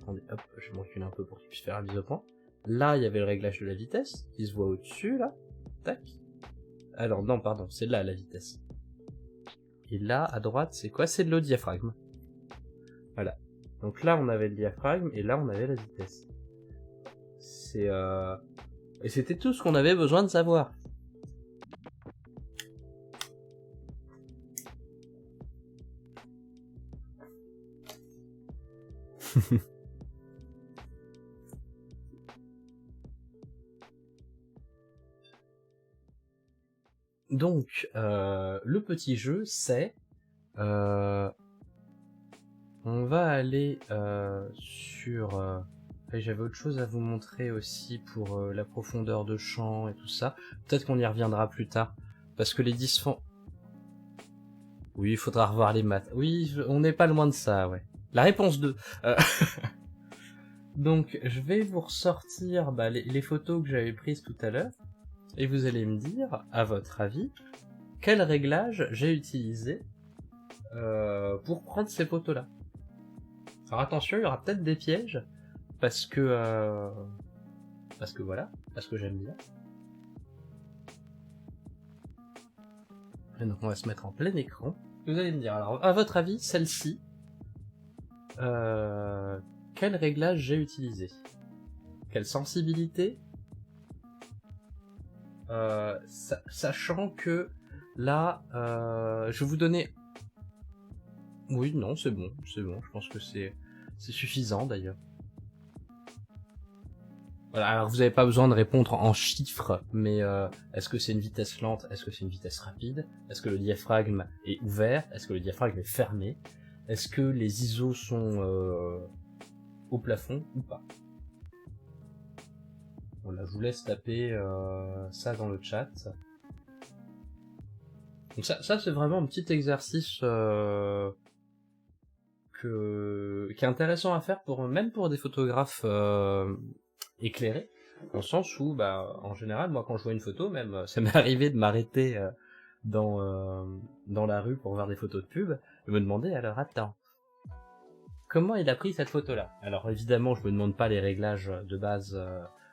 Attendez, hop, je m'encule un peu pour qu'il puisse faire un mise au point. Là, il y avait le réglage de la vitesse, qui se voit au-dessus, là. Tac. Alors, non, pardon, c'est là, la vitesse. Et là, à droite, c'est quoi? C'est de l'eau diaphragme. Voilà. Donc là, on avait le diaphragme, et là, on avait la vitesse. Et c'était tout ce qu'on avait besoin de savoir. Donc, le petit jeu, c'est... on va aller sur... J'avais autre chose à vous montrer aussi pour la profondeur de champ et tout ça. Peut-être qu'on y reviendra plus tard. Parce que les dysfonctions... Oui, il faudra revoir les maths. Oui, on n'est pas loin de ça, ouais. La réponse 2. Donc, je vais vous ressortir les photos que j'avais prises tout à l'heure. Et vous allez me dire, à votre avis, quel réglage j'ai utilisé pour prendre ces photos-là. Alors attention, il y aura peut-être des pièges, parce que j'aime bien. Et donc on va se mettre en plein écran. Vous allez me dire, alors à votre avis, celle-ci, quel réglage j'ai utilisé? Quelle sensibilité? Sachant que là, je vais vous donner... Oui, non, c'est bon, je pense que c'est C'est suffisant d'ailleurs. Voilà, alors vous n'avez pas besoin de répondre en chiffres, mais est-ce que c'est une vitesse lente? Est-ce que c'est une vitesse rapide? Est-ce que le diaphragme est ouvert? Est-ce que le diaphragme est fermé? Est-ce que les ISO sont au plafond ou pas? Voilà, je vous laisse taper ça dans le chat. Donc ça c'est vraiment un petit exercice qui est intéressant à faire même pour des photographes éclairés, dans le sens où, bah, en général, moi quand je vois une photo, même, ça m'est arrivé de m'arrêter dans la rue pour voir des photos de pub, et me demander, alors attends, comment il a pris cette photo-là? Alors évidemment, je me demande pas les réglages de base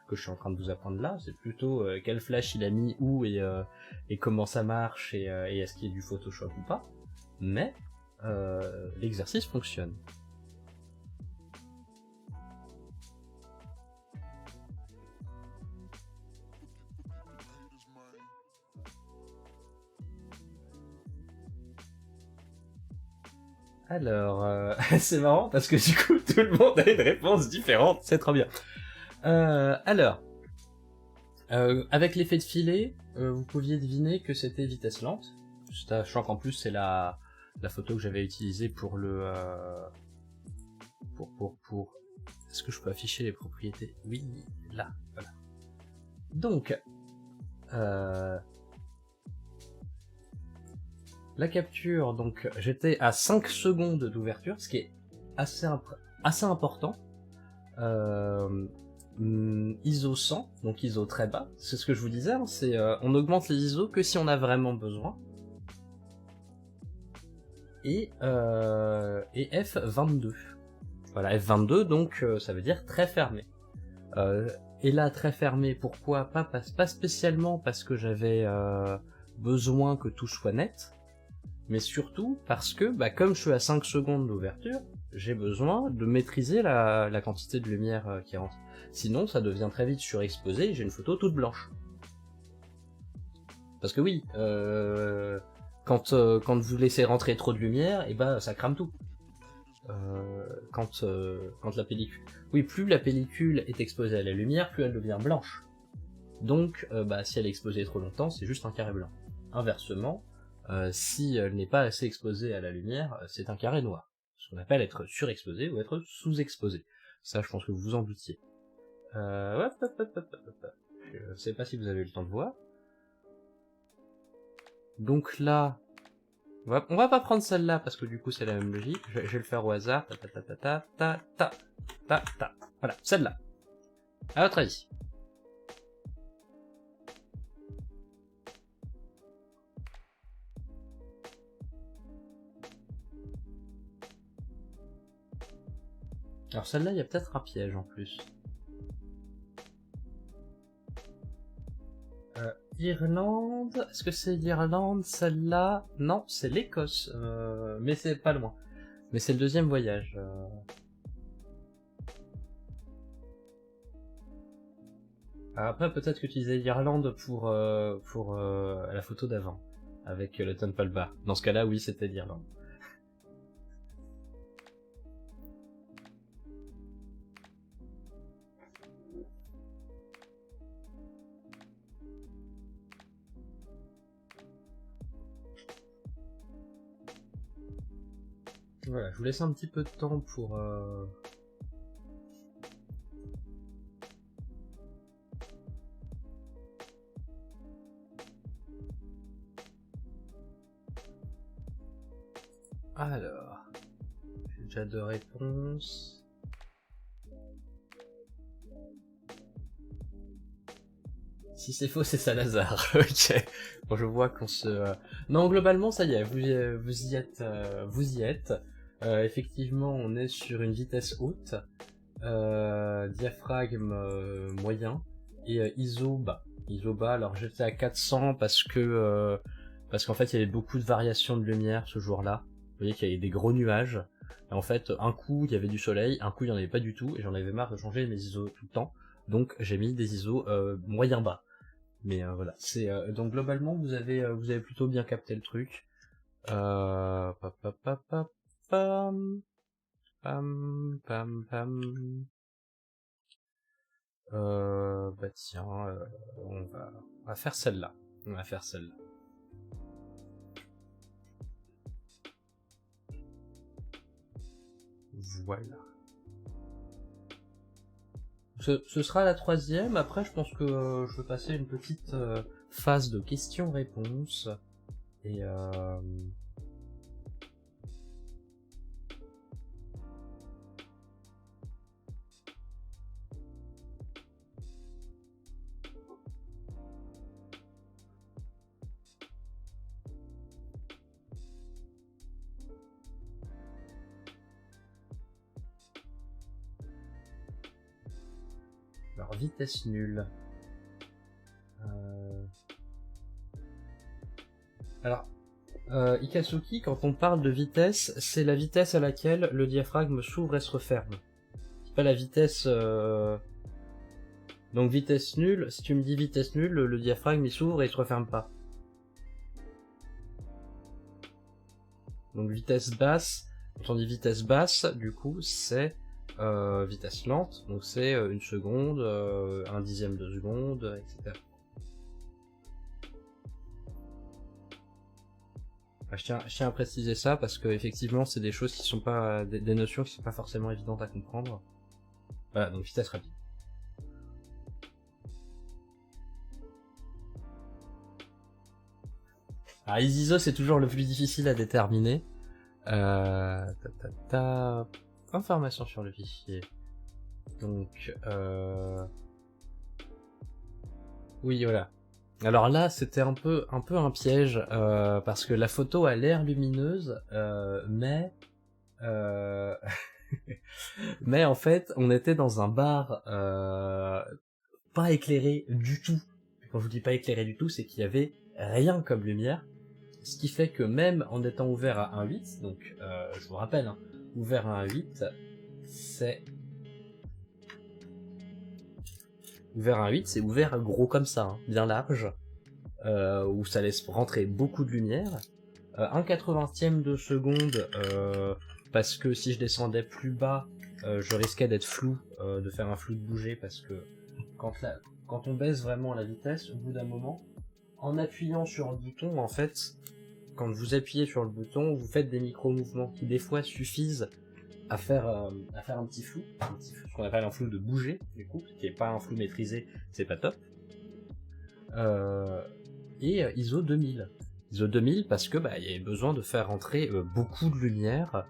que je suis en train de vous apprendre là, c'est plutôt quel flash il a mis où et comment ça marche et est-ce qu'il y a du Photoshop ou pas, mais l'exercice fonctionne. Alors, c'est marrant parce que du coup tout le monde a une réponse différente, c'est trop bien. Alors, avec l'effet de filet, vous pouviez deviner que c'était vitesse lente, sachant qu'en plus c'est la photo que j'avais utilisée pour le... pour... Est-ce que je peux afficher les propriétés? Oui, là, voilà. Donc, la capture, donc j'étais à 5 secondes d'ouverture, ce qui est assez important. ISO 100, donc ISO très bas, c'est ce que je vous disais, hein, c'est on augmente les ISO que si on a vraiment besoin. Et F22. Voilà, F22, donc ça veut dire très fermé. Et là, très fermé, pourquoi? Pas spécialement parce que j'avais besoin que tout soit net, mais surtout parce que, bah, comme je suis à 5 secondes d'ouverture, j'ai besoin de maîtriser la quantité de lumière qui rentre. Sinon, ça devient très vite surexposé et j'ai une photo toute blanche. Parce que oui, quand vous laissez rentrer trop de lumière, et bah ça crame tout. Quand la pellicule... Oui, plus la pellicule est exposée à la lumière, plus elle devient blanche. Donc, bah, si elle est exposée trop longtemps, c'est juste un carré blanc. Inversement, si elle n'est pas assez exposée à la lumière, c'est un carré noir. Ce qu'on appelle être surexposé ou être sous-exposé. Ça, je pense que vous vous en doutiez. Je sais pas si vous avez eu le temps de voir. Donc là, on va pas prendre celle-là parce que du coup c'est la même logique. Je vais le faire au hasard. Voilà, celle-là. À votre avis. Alors celle-là, il y a peut-être un piège en plus. Irlande, est-ce que c'est l'Irlande, celle-là? Non, c'est l'Écosse, mais c'est pas loin. Mais c'est le deuxième voyage. Après, peut-être que tu disais l'Irlande pour la photo d'avant, avec le Temple Bar. Dans ce cas-là, oui, c'était l'Irlande. Voilà, je vous laisse un petit peu de temps pour... Alors... J'ai déjà 2 réponses... Si c'est faux, c'est Salazar. Ok. Bon, je vois qu'on se... Non, globalement, ça y est, vous y êtes. Effectivement, on est sur une vitesse haute, diaphragme moyen, et ISO bas. ISO bas, alors j'étais à 400 parce qu'en fait, il y avait beaucoup de variations de lumière ce jour-là. Vous voyez qu'il y avait des gros nuages. Et en fait, un coup, il y avait du soleil, un coup, il n'y en avait pas du tout, et j'en avais marre de changer mes ISO tout le temps. Donc, j'ai mis des ISO moyen bas. Mais voilà, c'est donc globalement vous avez plutôt bien capté le truc. Pam, pam, pam. Bah tiens, on va faire celle-là. On va faire celle-là. Voilà. Ce sera la troisième. Après, je pense que je vais passer une petite phase de questions-réponses. Et alors, vitesse nulle. Alors, Ikatsuki, quand on parle de vitesse, c'est la vitesse à laquelle le diaphragme s'ouvre et se referme. C'est pas la vitesse... Donc vitesse nulle, si tu me dis vitesse nulle, le diaphragme il s'ouvre et il se referme pas. Donc vitesse basse, quand on dit vitesse basse, du coup c'est vitesse lente, donc c'est 1 seconde, 1/10 de seconde, etc. Je tiens à préciser ça parce que effectivement c'est des choses qui sont pas des notions qui sont pas forcément évidentes à comprendre. Voilà, donc vitesse rapide. Alors ISO c'est toujours le plus difficile à déterminer. Information sur le fichier. Donc oui voilà. Alors là, c'était un peu un piège, parce que la photo a l'air lumineuse, mais mais en fait, on était dans un bar pas éclairé du tout. Quand je vous dis pas éclairé du tout, c'est qu'il y avait rien comme lumière, ce qui fait que même en étant ouvert à 1.8, donc je vous rappelle, hein, ouvert à 1.8, c'est ouvert à 1.8, c'est ouvert gros comme ça, hein, bien large. Où ça laisse rentrer beaucoup de lumière. 1/80 de seconde, parce que si je descendais plus bas, je risquais d'être flou, de faire un flou de bouger, parce que quand on baisse vraiment la vitesse, au bout d'un moment, en appuyant sur le bouton, en fait, quand vous appuyez sur le bouton, vous faites des micro-mouvements qui des fois suffisent à faire un petit flou, ce qu'on appelle un flou de bouger, du coup, qui est pas un flou maîtrisé, c'est pas top. Et ISO 2000. ISO 2000 parce que il y avait besoin de faire rentrer beaucoup de lumière,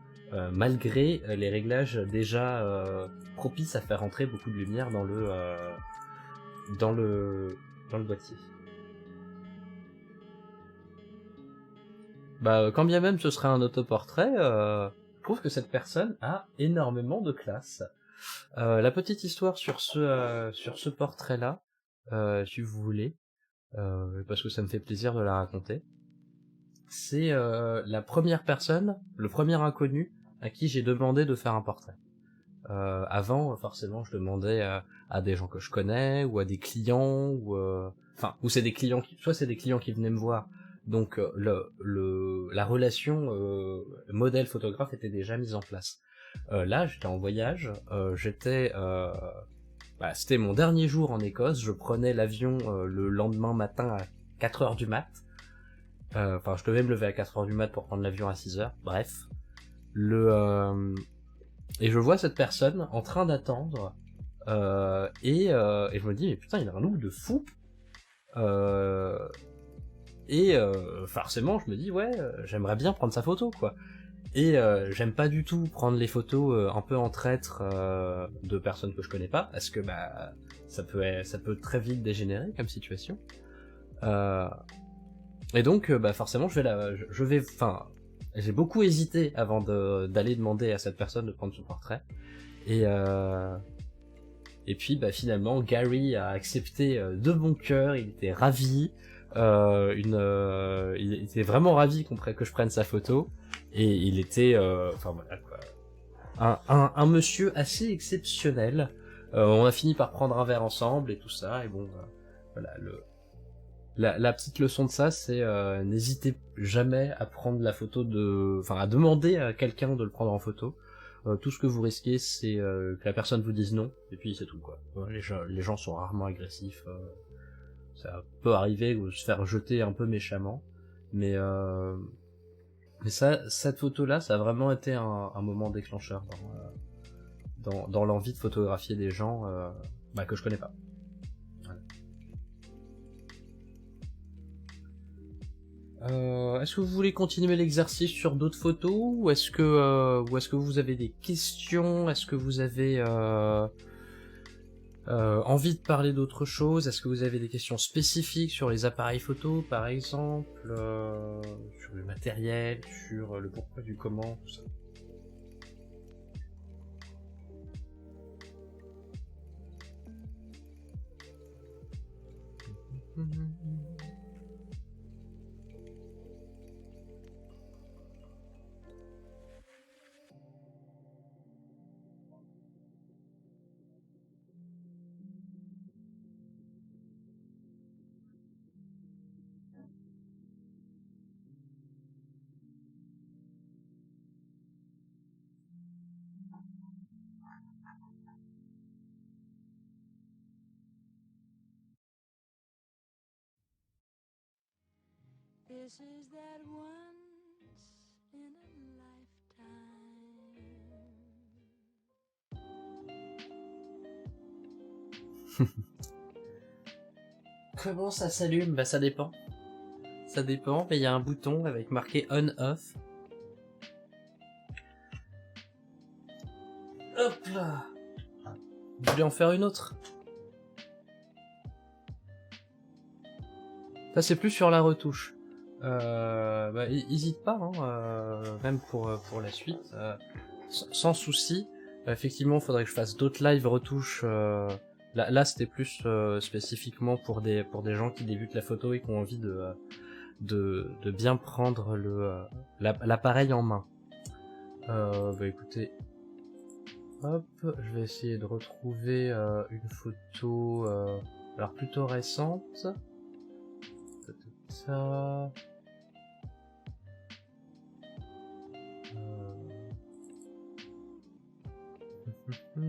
malgré les réglages déjà propices à faire rentrer beaucoup de lumière dans le boîtier. Quand bien même ce serait un autoportrait, je trouve que cette personne a énormément de classe. La petite histoire sur ce portrait-là, si vous voulez, parce que ça me fait plaisir de la raconter. C'est la première personne, le premier inconnu à qui j'ai demandé de faire un portrait. Avant, forcément, je demandais à des gens que je connais, ou à des clients, ou c'est des clients soit c'est des clients qui venaient me voir, donc la relation modèle photographe était déjà mise en place. Là, j'étais en voyage, c'était mon dernier jour en Écosse, je prenais l'avion le lendemain matin à 4h du mat'. Je devais me lever à 4h du mat' pour prendre l'avion à 6h, bref. Et je vois cette personne en train d'attendre, et je me dis, mais putain, il a un look de fou. Forcément, je me dis, ouais, j'aimerais bien prendre sa photo, quoi. Et j'aime pas du tout prendre les photos un peu en traître de personnes que je connais pas, parce que ça peut très vite dégénérer comme situation. Et donc, forcément, j'ai beaucoup hésité avant d'aller demander à cette personne de prendre son portrait. Et puis, finalement, Gary a accepté de bon cœur. Il était ravi. Il était vraiment ravi que je prenne sa photo. Et il était, voilà quoi, un monsieur assez exceptionnel. On a fini par prendre un verre ensemble et tout ça. Et bon, voilà la petite leçon de ça, c'est n'hésitez jamais à prendre la photo à demander à quelqu'un de le prendre en photo. Tout ce que vous risquez, c'est que la personne vous dise non, et puis c'est tout, quoi. Les gens sont rarement agressifs. Ça peut arriver de se faire jeter un peu méchamment, mais ça, cette photo-là, ça a vraiment été un moment déclencheur dans l'envie de photographier des gens que je connais pas. Est-ce que vous voulez continuer l'exercice sur d'autres photos, ou est-ce que vous avez des questions? Est-ce que vous avez envie de parler d'autre chose? Est-ce que vous avez des questions spécifiques sur les appareils photo, par exemple, sur le matériel, sur le pourquoi du comment, tout ça? This is that once in a lifetime. Comment ça s'allume? Bah ça dépend. Ça dépend, mais il y a un bouton avec marqué on-off. Hop là! Vous voulez en faire une autre? Ça c'est plus sur la retouche. Hésite pas, même pour la suite, sans souci. Effectivement, faudrait que je fasse d'autres live retouches. Là c'était plus spécifiquement pour des gens qui débutent la photo et qui ont envie de bien prendre l'appareil en main. Écoutez, hop, je vais essayer de retrouver une photo alors plutôt récente. Ça. Je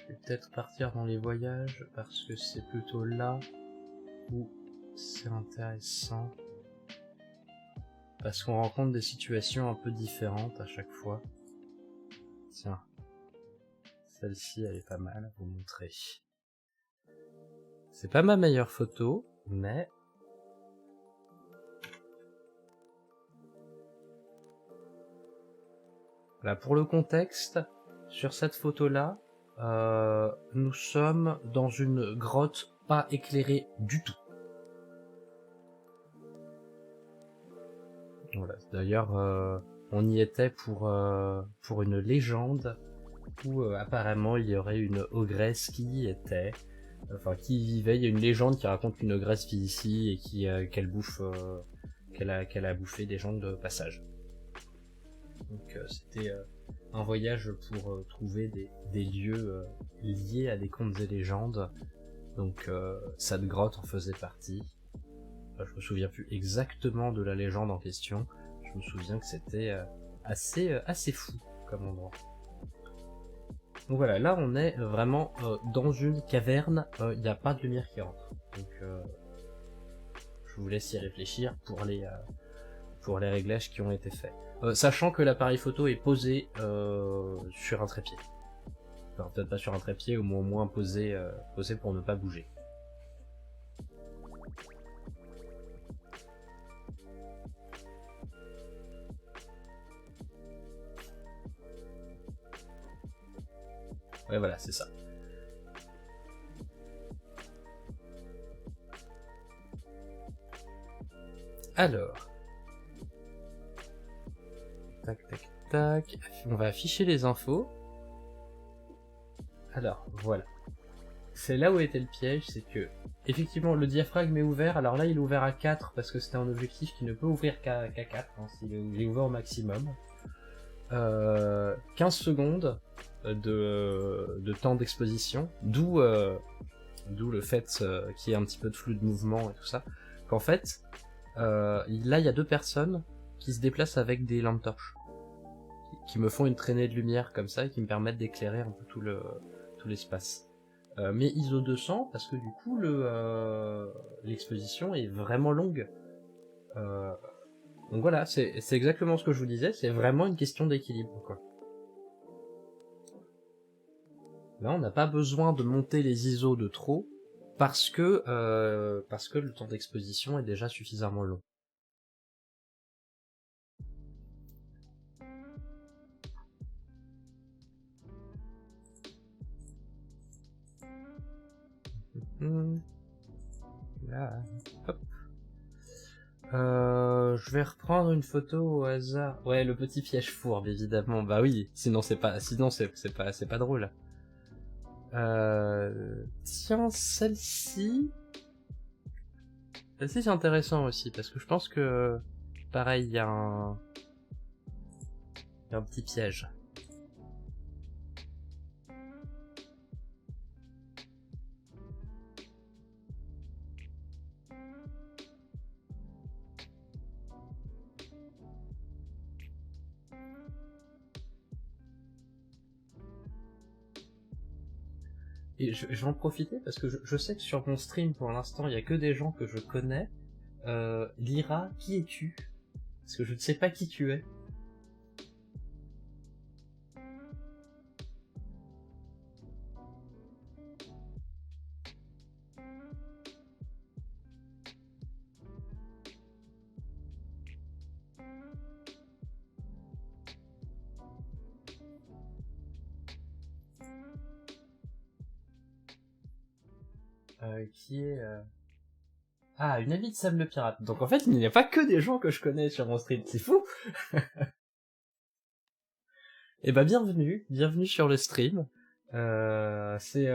vais peut-être partir dans les voyages parce que c'est plutôt là où c'est intéressant. Parce qu'on rencontre des situations un peu différentes à chaque fois. Tiens. Celle-ci, elle est pas mal à vous montrer. C'est pas ma meilleure photo, mais... Voilà, pour le contexte, sur cette photo-là, nous sommes dans une grotte pas éclairée du tout. Voilà, d'ailleurs, on y était pour une légende où apparemment il y aurait une ogresse qui y était, qui y vivait. Il y a une légende qui raconte qu'une ogresse vit ici et qu'elle bouffe, qu'elle a bouffé des gens de passage. Donc c'était un voyage pour trouver des lieux liés à des contes et légendes. Donc cette grotte en faisait partie. Je me souviens plus exactement de la légende en question. Je me souviens que c'était assez fou comme endroit. Donc voilà, là on est vraiment dans une caverne, il n'y a pas de lumière qui rentre. Donc je vous laisse y réfléchir pour les réglages qui ont été faits. Sachant que l'appareil photo est posé sur un trépied. Enfin, peut-être pas sur un trépied, au moins posé pour ne pas bouger. Ouais, voilà, c'est ça. Alors. Tac, tac, tac. On va afficher les infos. Alors, voilà. C'est là où était le piège, c'est que, effectivement, le diaphragme est ouvert. Alors là, il est ouvert à 4 parce que c'était un objectif qui ne peut ouvrir qu'à 4, il est ouvert au maximum. 15 secondes de temps d'exposition, d'où le fait qu'il y ait un petit peu de flou de mouvement et tout ça, qu'en fait Là, il y a 2 personnes qui se déplacent avec des lampes torches, qui me font une traînée de lumière comme ça, et qui me permettent d'éclairer un peu tout l'espace. Mais ISO 200, parce que du coup, l'exposition est vraiment longue. Donc voilà, c'est exactement ce que je vous disais, c'est vraiment une question d'équilibre, quoi. Là, on n'a pas besoin de monter les ISO de trop, parce que le temps d'exposition est déjà suffisamment long. Là, hop. Je vais reprendre une photo au hasard. Ouais, le petit piège fourbe, évidemment. Bah oui, sinon c'est pas drôle. Tiens, celle-ci c'est intéressant aussi, parce que je pense que, pareil, il y a un petit piège. Et je vais en profiter parce que je sais que sur mon stream, pour l'instant, il y a que des gens que je connais. Lyra, qui es-tu? Parce que je ne sais pas qui tu es. Qui est... Ah, une amie de Sam le Pirate. Donc en fait, il n'y a pas que des gens que je connais sur mon stream, c'est fou. Eh ben bienvenue sur le stream. C'est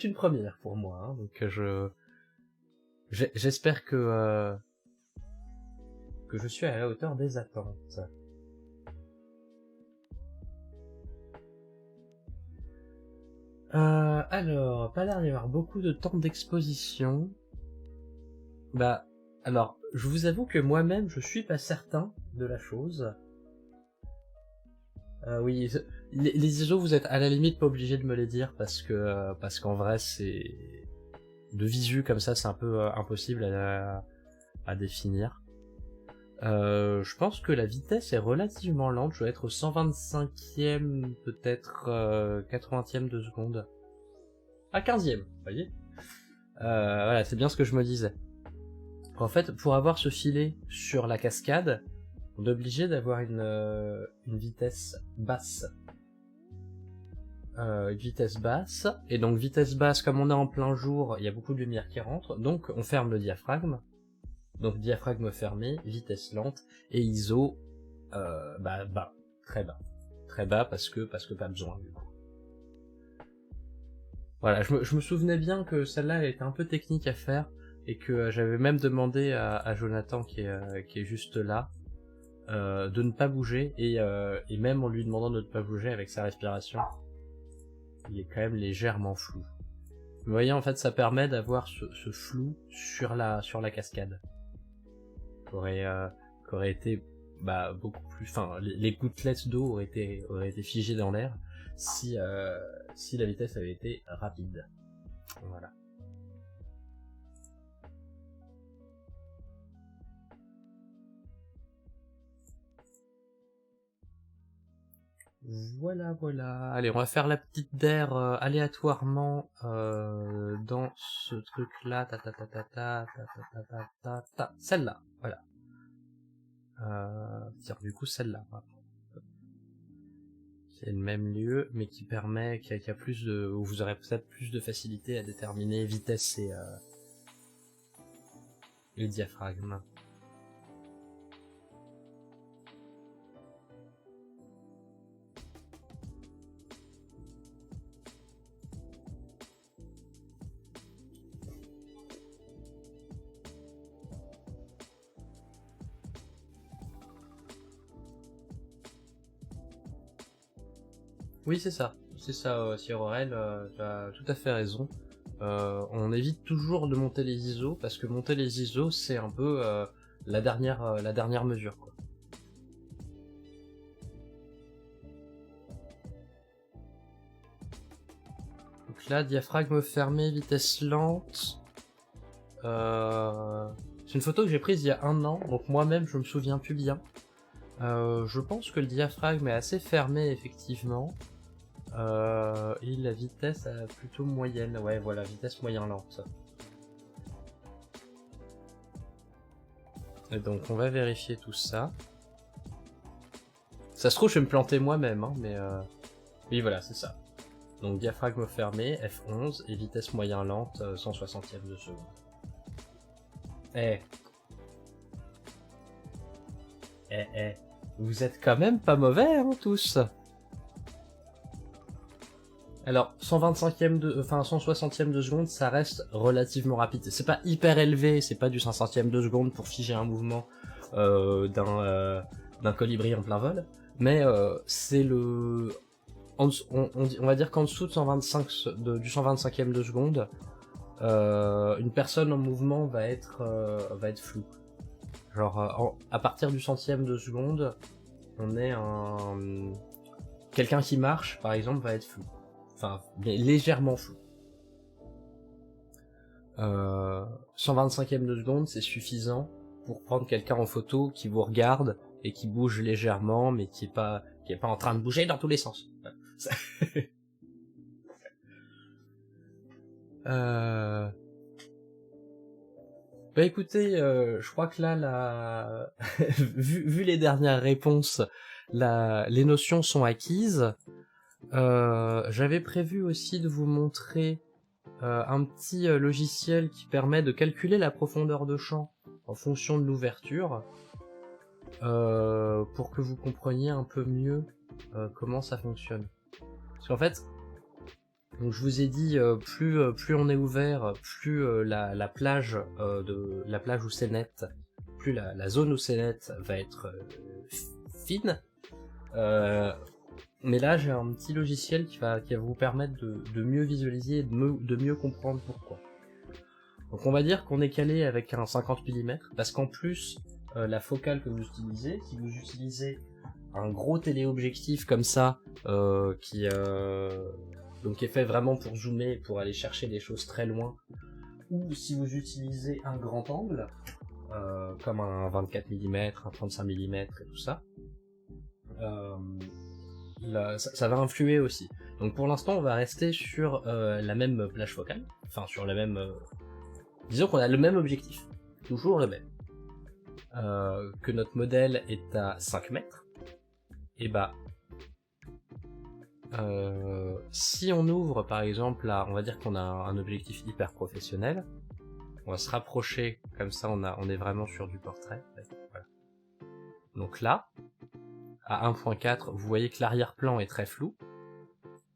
une première pour moi, hein, donc j'espère que je suis à la hauteur des attentes. Alors, pas l'air d'y avoir beaucoup de temps d'exposition. Bah, alors, je vous avoue que moi-même, je suis pas certain de la chose. Oui, les ISO, vous êtes à la limite pas obligé de me les dire parce qu'en vrai, c'est de visu comme ça, c'est un peu impossible à définir. Je pense que la vitesse est relativement lente. Je dois être au 125e, peut-être 80e de seconde. À 15e, vous voyez. Voilà, c'est bien ce que je me disais. En fait, pour avoir ce filet sur la cascade, on est obligé d'avoir une vitesse basse. Une vitesse basse, et donc vitesse basse, comme on est en plein jour, il y a beaucoup de lumière qui rentre, donc on ferme le diaphragme. Donc diaphragme fermé, vitesse lente, et ISO bas, très bas. Très bas parce que pas besoin du coup. Voilà, je me souvenais bien que celle-là elle était un peu technique à faire, et que j'avais même demandé à Jonathan qui est juste là, de ne pas bouger, et même en lui demandant de ne pas bouger avec sa respiration, il est quand même légèrement flou. Vous voyez, en fait, ça permet d'avoir ce flou sur la cascade. Qu'aurait été beaucoup plus... Enfin, les gouttelettes d'eau auraient été figées dans l'air si la vitesse avait été rapide. Voilà. Voilà. Allez, on va faire la petite DER aléatoirement dans ce truc-là. Celle-là, voilà. Du coup, celle-là. C'est le même lieu, mais qui permet, qui a plus de... où vous aurez peut-être plus de facilité à déterminer vitesse et diaphragme. Oui, c'est ça, Sir Aurel, tu as tout à fait raison. on évite toujours de monter les ISO, parce que monter les ISO, c'est un peu la dernière mesure, quoi. Donc là, diaphragme fermé, vitesse lente. C'est une photo que j'ai prise il y a 1 an, donc moi-même je me souviens plus bien. Je pense que le diaphragme est assez fermé, effectivement. Et la vitesse plutôt moyenne. Ouais, voilà, vitesse moyen-lente. Et donc on va vérifier tout ça. Ça se trouve, je vais me planter moi-même, hein, mais oui, voilà, c'est ça. Donc diaphragme fermé, F11, et vitesse moyen-lente, 160e de seconde. Vous êtes quand même pas mauvais, hein, tous. Alors, 125e de, enfin 160e de seconde, ça reste relativement rapide. C'est pas hyper élevé, c'est pas du 500e de seconde pour figer un mouvement d'un colibri en plein vol, mais c'est le... on va dire qu'en dessous de 125 du 125e de seconde, une personne en mouvement va être floue. Genre, à partir du centième de seconde, on est un... Quelqu'un qui marche, par exemple, va être flou. Enfin, mais légèrement flou. 125e de seconde, c'est suffisant pour prendre quelqu'un en photo qui vous regarde et qui bouge légèrement, mais qui est pas en train de bouger dans tous les sens. Bah écoutez, je crois que là, vu les dernières réponses, les notions sont acquises. J'avais prévu aussi de vous montrer un petit logiciel qui permet de calculer la profondeur de champ en fonction de l'ouverture, pour que vous compreniez un peu mieux comment ça fonctionne. Parce qu'en fait, donc je vous ai dit, plus on est ouvert, plus la plage où c'est net, plus la zone où c'est net va être fine. Mais là, j'ai un petit logiciel qui va vous permettre de mieux visualiser et de mieux comprendre pourquoi. Donc on va dire qu'on est calé avec un 50 mm, parce qu'en plus, la focale que vous utilisez, si vous utilisez un gros téléobjectif comme ça, qui est fait vraiment pour zoomer, pour aller chercher des choses très loin, ou si vous utilisez un grand angle, comme un 24 mm, un 35 mm et tout ça, ça va influer aussi. Donc pour l'instant, on va rester sur la même plage focale, enfin sur la même... disons qu'on a le même objectif, toujours le même. Que notre modèle est à 5 mètres, et bah... si on ouvre par exemple là, on va dire qu'on a un objectif hyper professionnel, on va se rapprocher, comme ça on est vraiment sur du portrait. Voilà. Donc là, à 1.4, vous voyez que l'arrière-plan est très flou,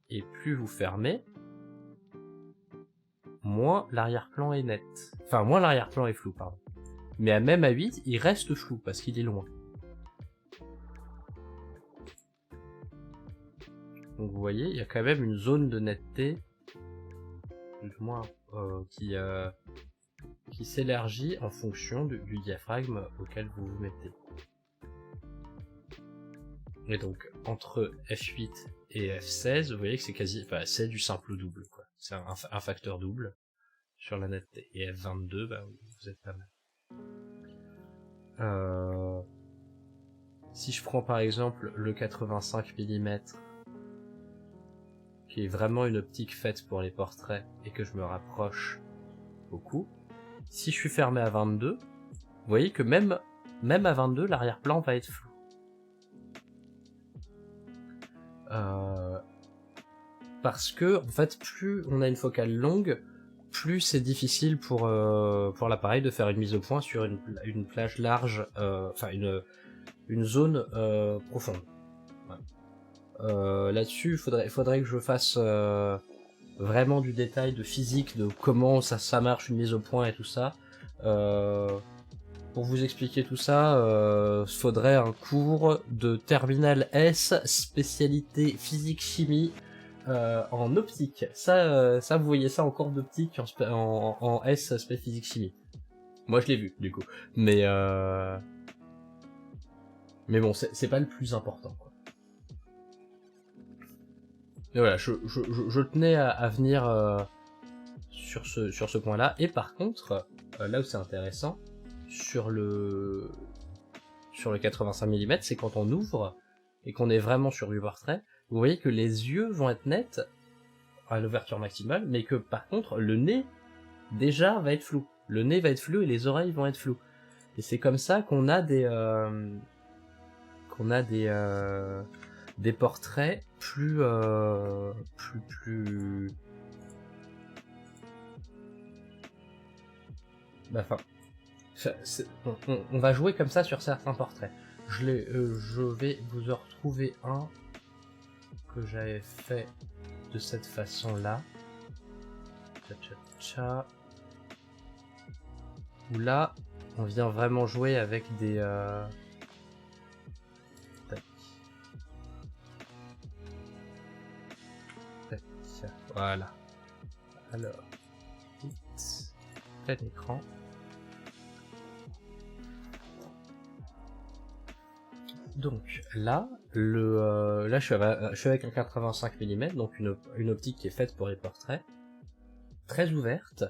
et plus vous fermez, moins l'arrière-plan est net. Enfin, moins l'arrière-plan est flou, pardon. Mais même à 8, il reste flou, parce qu'il est loin. Donc vous voyez, il y a quand même une zone de netteté, plus ou moins, qui s'élargit en fonction du diaphragme auquel vous vous mettez. Et donc, entre F8 et F16, vous voyez que c'est c'est du simple au double, quoi. C'est un facteur double sur la netteté. Et F22, bah, vous êtes pas mal. Si je prends par exemple le 85 mm, qui est vraiment une optique faite pour les portraits, et que je me rapproche beaucoup, si je suis fermé à 22, vous voyez que même à 22, l'arrière-plan va être flou. Parce que, en fait, plus on a une focale longue, plus c'est difficile pour l'appareil de faire une mise au point sur une plage large, enfin une zone profonde. Ouais. Là-dessus, il faudrait que je fasse vraiment du détail de physique, de comment ça marche une mise au point et tout ça. Pour vous expliquer tout ça, faudrait un cours de terminale S, spécialité physique-chimie, en optique. Ça, vous voyez ça en cours d'optique en S, spé physique chimie. Moi, je l'ai vu, du coup. Mais bon, c'est pas le plus important, quoi. Et voilà, je tenais à venir sur ce point-là. Et par contre, là où c'est intéressant, sur le 85 mm, c'est quand on ouvre et qu'on est vraiment sur du portrait, vous voyez que les yeux vont être nets à l'ouverture maximale, mais que par contre, le nez, déjà, va être flou. Le nez va être flou et les oreilles vont être floues. Et c'est comme ça qu'on a des portraits plus bah, enfin, on va jouer comme ça sur certains portraits. Je vais vous en retrouver un que j'avais fait de cette façon-là. Où là, on vient vraiment jouer avec des... Tac. Tac. Voilà. Alors, vite, plein écran. Donc là, là je suis avec un 85 mm, donc une optique qui est faite pour les portraits, très ouverte.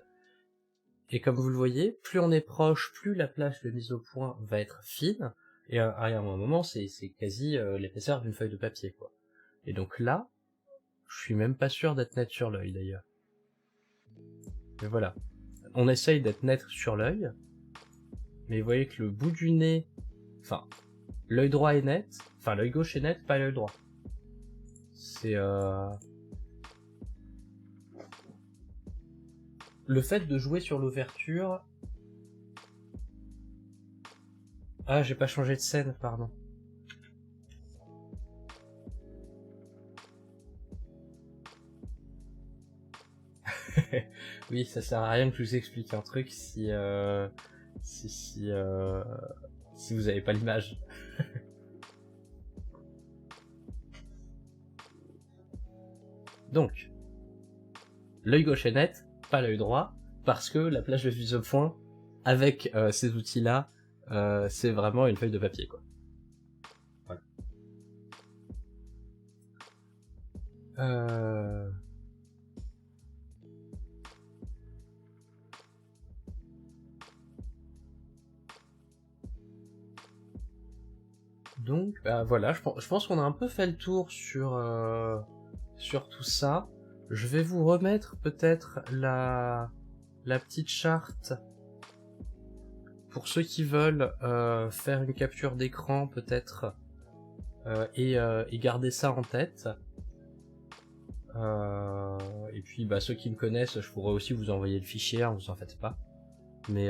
Et comme vous le voyez, plus on est proche, plus la plage de mise au point va être fine, et à un moment, c'est quasi l'épaisseur d'une feuille de papier, quoi. Et donc là, je suis même pas sûr d'être net sur l'œil, d'ailleurs. Mais voilà. On essaye d'être net sur l'œil, mais vous voyez que le bout du nez... Enfin, l'œil droit est net, enfin l'œil gauche est net, pas l'œil droit. C'est... Le fait de jouer sur l'ouverture... Ah, j'ai pas changé de scène, pardon. Oui, ça sert à rien que je vous explique un truc si vous avez pas l'image. Donc, l'œil gauche est net, pas l'œil droit, parce que la plage de mise au point, avec ces outils-là, c'est vraiment une feuille de papier, quoi. Voilà. Donc, voilà, je pense qu'on a un peu fait le tour sur tout ça. Je vais vous remettre peut-être la petite charte pour ceux qui veulent faire une capture d'écran peut-être et garder ça en tête. Et puis bah, ceux qui me connaissent, je pourrais aussi vous envoyer le fichier, hein, vous en faites pas. Mais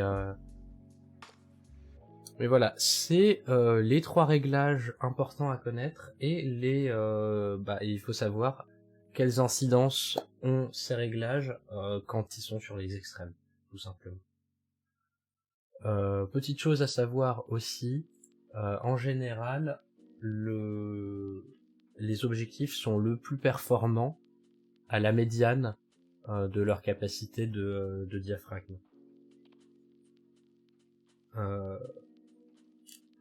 voilà, c'est les 3 réglages importants à connaître et il faut savoir quelles incidences ont ces réglages quand ils sont sur les extrêmes, tout simplement. Petite chose à savoir aussi, en général, les objectifs sont le plus performants à la médiane de leur capacité de diaphragme.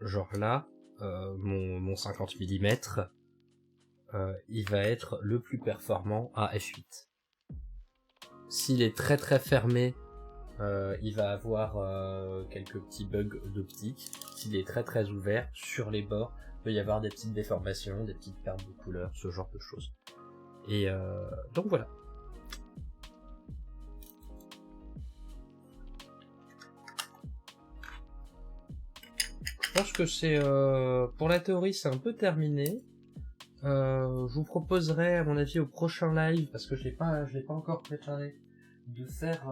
Genre là, mon 50 mm, il va être le plus performant à f8. S'il est très très fermé, il va avoir quelques petits bugs d'optique. S'il est très très ouvert, sur les bords, il peut y avoir des petites déformations, des petites pertes de couleurs, ce genre de choses. Et donc voilà. Je pense que c'est pour la théorie c'est un peu terminé. Je vous proposerai à mon avis au prochain live, parce que je l'ai pas encore préparé, de faire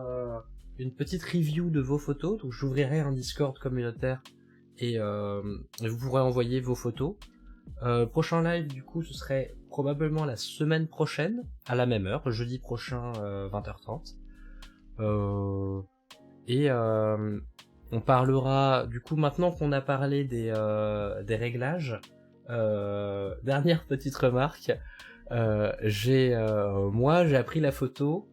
une petite review de vos photos. Donc j'ouvrirai un Discord communautaire et vous pourrez envoyer vos photos. Prochain live du coup ce serait probablement la semaine prochaine à la même heure, jeudi prochain 20h30. On parlera, du coup, maintenant qu'on a parlé des réglages, dernière petite remarque, Moi, j'ai appris la photo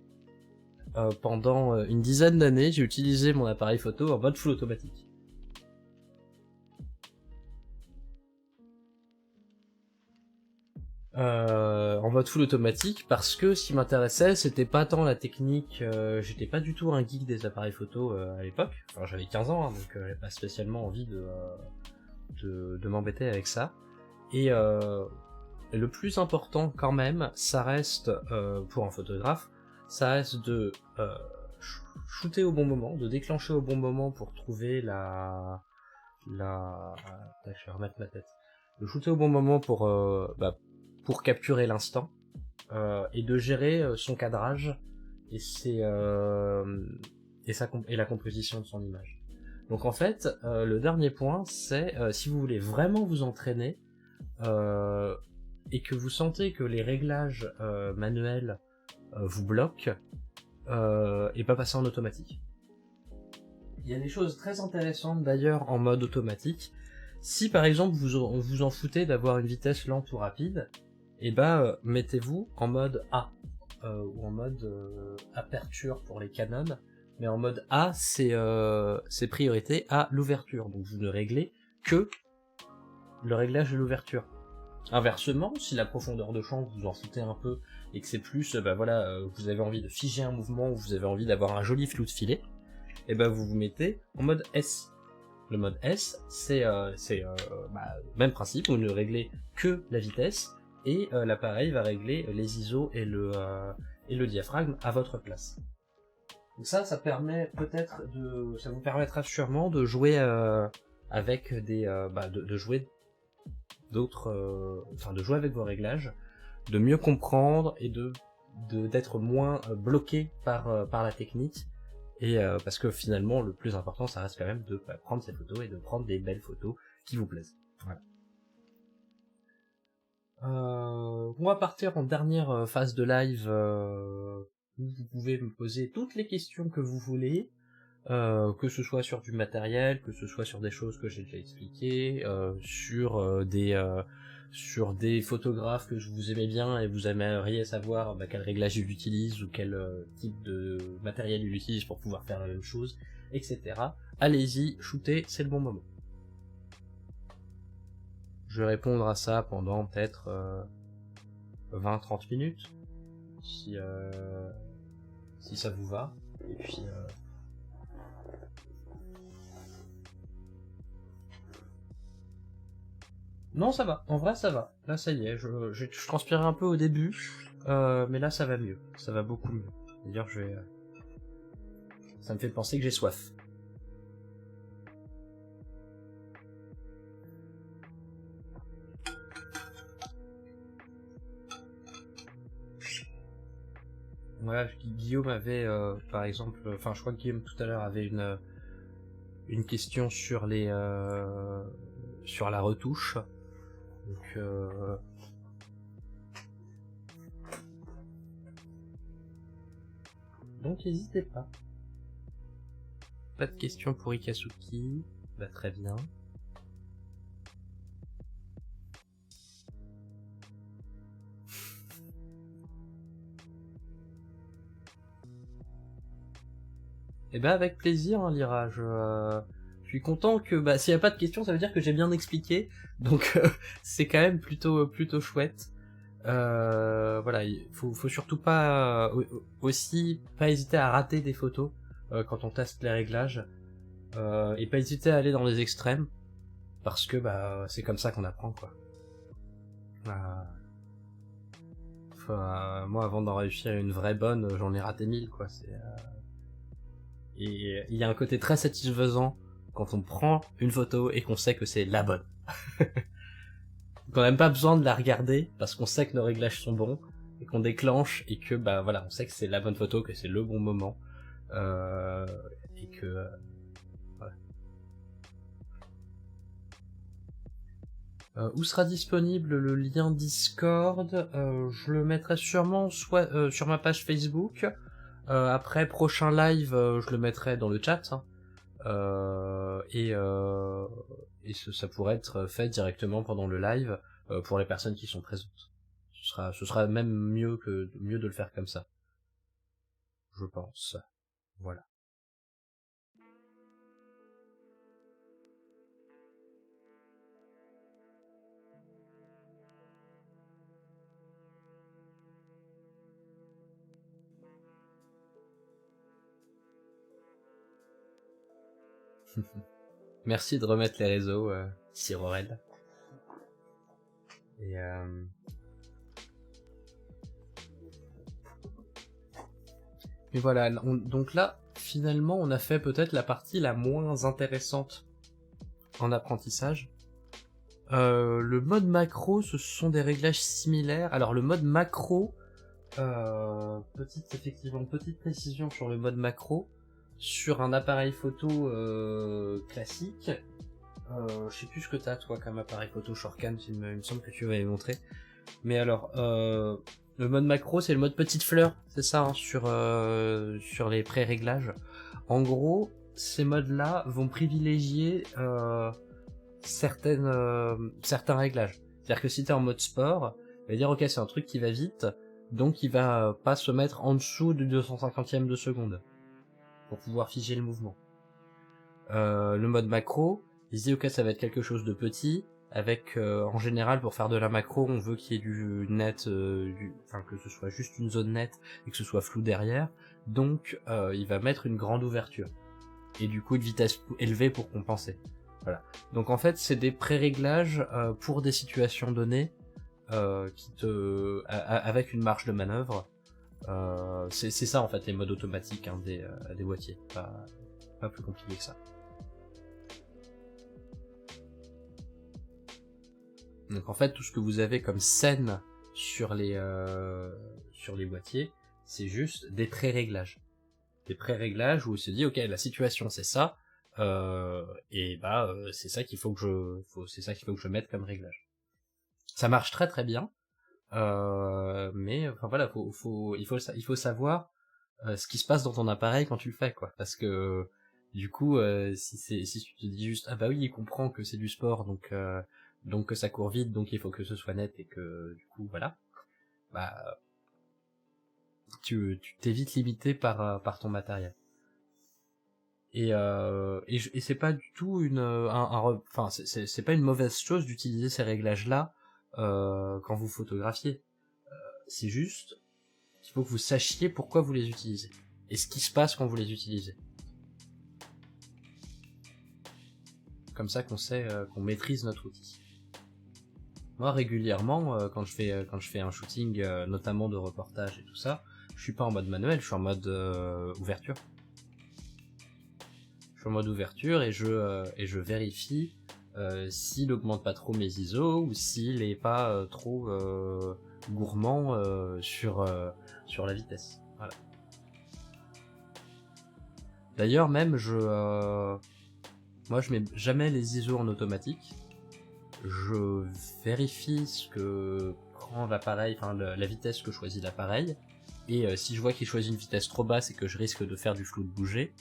pendant une dizaine d'années. J'ai utilisé mon appareil photo en mode full automatique. En mode full automatique parce que ce qui m'intéressait c'était pas tant la technique, j'étais pas du tout un geek des appareils photo à l'époque, enfin j'avais 15 ans hein, donc j'avais pas spécialement envie de m'embêter avec ça, et le plus important quand même ça reste pour un photographe, ça reste de shooter au bon moment, de déclencher au bon moment pour trouver je vais remettre ma tête, de shooter au bon moment pour capturer l'instant, et de gérer son cadrage et et la composition de son image. Donc en fait, le dernier point, c'est si vous voulez vraiment vous entraîner et que vous sentez que les réglages manuels vous bloquent, et pas passer en automatique. Il y a des choses très intéressantes d'ailleurs en mode automatique. Si par exemple vous en foutez d'avoir une vitesse lente ou rapide, et mettez-vous en mode A, ou en mode aperture pour les Canon, mais en mode A c'est priorité à l'ouverture, donc vous ne réglez que le réglage de l'ouverture. Inversement, si la profondeur de champ vous en foutez un peu et que c'est plus, vous avez envie de figer un mouvement ou vous avez envie d'avoir un joli flou de filet, et vous vous mettez en mode S. Le mode S, c'est même principe, vous ne réglez que la vitesse, et l'appareil va régler les ISO et le diaphragme à votre place. Donc ça permet ça vous permettra sûrement de jouer avec de jouer d'autres, de jouer avec vos réglages, de mieux comprendre et d'être moins bloqué par la technique. Et parce que finalement, le plus important, ça reste quand même de prendre ces photos et de prendre des belles photos qui vous plaisent. Voilà. On va partir en dernière phase de live où vous pouvez me poser toutes les questions que vous voulez, que ce soit sur du matériel, que ce soit sur des choses que j'ai déjà expliquées, sur des photographes que vous aimez bien et vous aimeriez savoir quel réglage il utilise ou quel type de matériel il utilise pour pouvoir faire la même chose, etc. Allez-y, shootez, c'est le bon moment. Je vais répondre à ça pendant peut-être 20-30 minutes, si ça vous va, et puis non, ça va. En vrai, ça va. Là, ça y est. Je transpirais un peu au début, mais là, ça va mieux. Ça va beaucoup mieux. D'ailleurs, ça me fait penser que j'ai soif. Voilà, Guillaume avait, par exemple, je crois que Guillaume tout à l'heure avait une question sur sur la retouche. Donc n'hésitez pas. Pas de questions pour Ikasuki. Très bien. Avec plaisir, hein, Lyra. Je suis content que s'il y a pas de questions, ça veut dire que j'ai bien expliqué. Donc c'est quand même plutôt chouette. Voilà, il faut surtout pas aussi pas hésiter à rater des photos quand on teste les réglages, et pas hésiter à aller dans les extrêmes parce que c'est comme ça qu'on apprend, quoi. Moi, avant d'en réussir une vraie bonne, j'en ai raté 1000, quoi. Et il y a un côté très satisfaisant quand on prend une photo et qu'on sait que c'est la bonne. Qu'on n'a même pas besoin de la regarder parce qu'on sait que nos réglages sont bons et qu'on déclenche et que on sait que c'est la bonne photo, que c'est le bon moment, et que voilà. Où sera disponible le lien Discord? Je le mettrai sûrement soit sur ma page Facebook. Après prochain live, je le mettrai dans le chat. Hein. Et ça pourrait être fait directement pendant le live pour les personnes qui sont présentes. Ce sera même mieux de le faire comme ça. Je pense. Voilà. Merci de remettre les réseaux, Cyrorel. Et voilà, donc là, finalement, on a fait peut-être la partie la moins intéressante en apprentissage. Le mode macro, ce sont des réglages similaires. Alors le mode macro, petite précision sur le mode macro, sur un appareil photo classique. Je sais plus ce que t'as toi comme appareil photo Shortcam, il me semble que tu m'avais montré. Mais alors, le mode macro, c'est le mode petite fleur, c'est ça, hein, sur les pré-réglages. En gros, ces modes-là vont privilégier certains réglages. C'est-à-dire que si t'es en mode sport, il va dire ok, c'est un truc qui va vite, donc il va pas se mettre en dessous du 250e de seconde pour pouvoir figer le mouvement. Le mode macro, il se dit ok, ça va être quelque chose de petit, avec en général pour faire de la macro, on veut qu'il y ait du net, que ce soit juste une zone nette et que ce soit flou derrière, donc il va mettre une grande ouverture et du coup une vitesse élevée pour compenser. Voilà. Donc en fait, c'est des pré-réglages pour des situations données avec une marge de manœuvre. C'est ça en fait les modes automatiques hein, des boîtiers, pas plus compliqué que ça. Donc en fait, tout ce que vous avez comme scène sur les boîtiers, c'est juste des pré-réglages. Des pré-réglages où on se dit ok, la situation c'est ça, c'est ça qu'il faut que je mette comme réglage. Ça marche très très bien, mais enfin voilà, il faut savoir ce qui se passe dans ton appareil quand tu le fais quoi, parce que du coup si tu te dis juste ah bah oui il comprend que c'est du sport donc que ça court vite donc il faut que ce soit net et que du coup voilà bah tu t'es vite limité par ton matériel. Et c'est pas du tout c'est pas une mauvaise chose d'utiliser ces réglages là quand vous photographiez. C'est juste qu'il faut que vous sachiez pourquoi vous les utilisez et ce qui se passe quand vous les utilisez. Comme ça qu'on sait qu'on maîtrise notre outil. Moi régulièrement quand je fais un shooting notamment de reportage et tout ça, je suis pas en mode manuel, je suis en mode ouverture. Je suis en mode ouverture et je vérifie s'il augmente pas trop mes ISO ou s'il est pas trop gourmand sur la vitesse. Voilà. D'ailleurs même moi je mets jamais les ISO en automatique. Je vérifie ce que prend l'appareil, enfin la vitesse que choisit l'appareil, et si je vois qu'il choisit une vitesse trop basse et que je risque de faire du flou de bouger,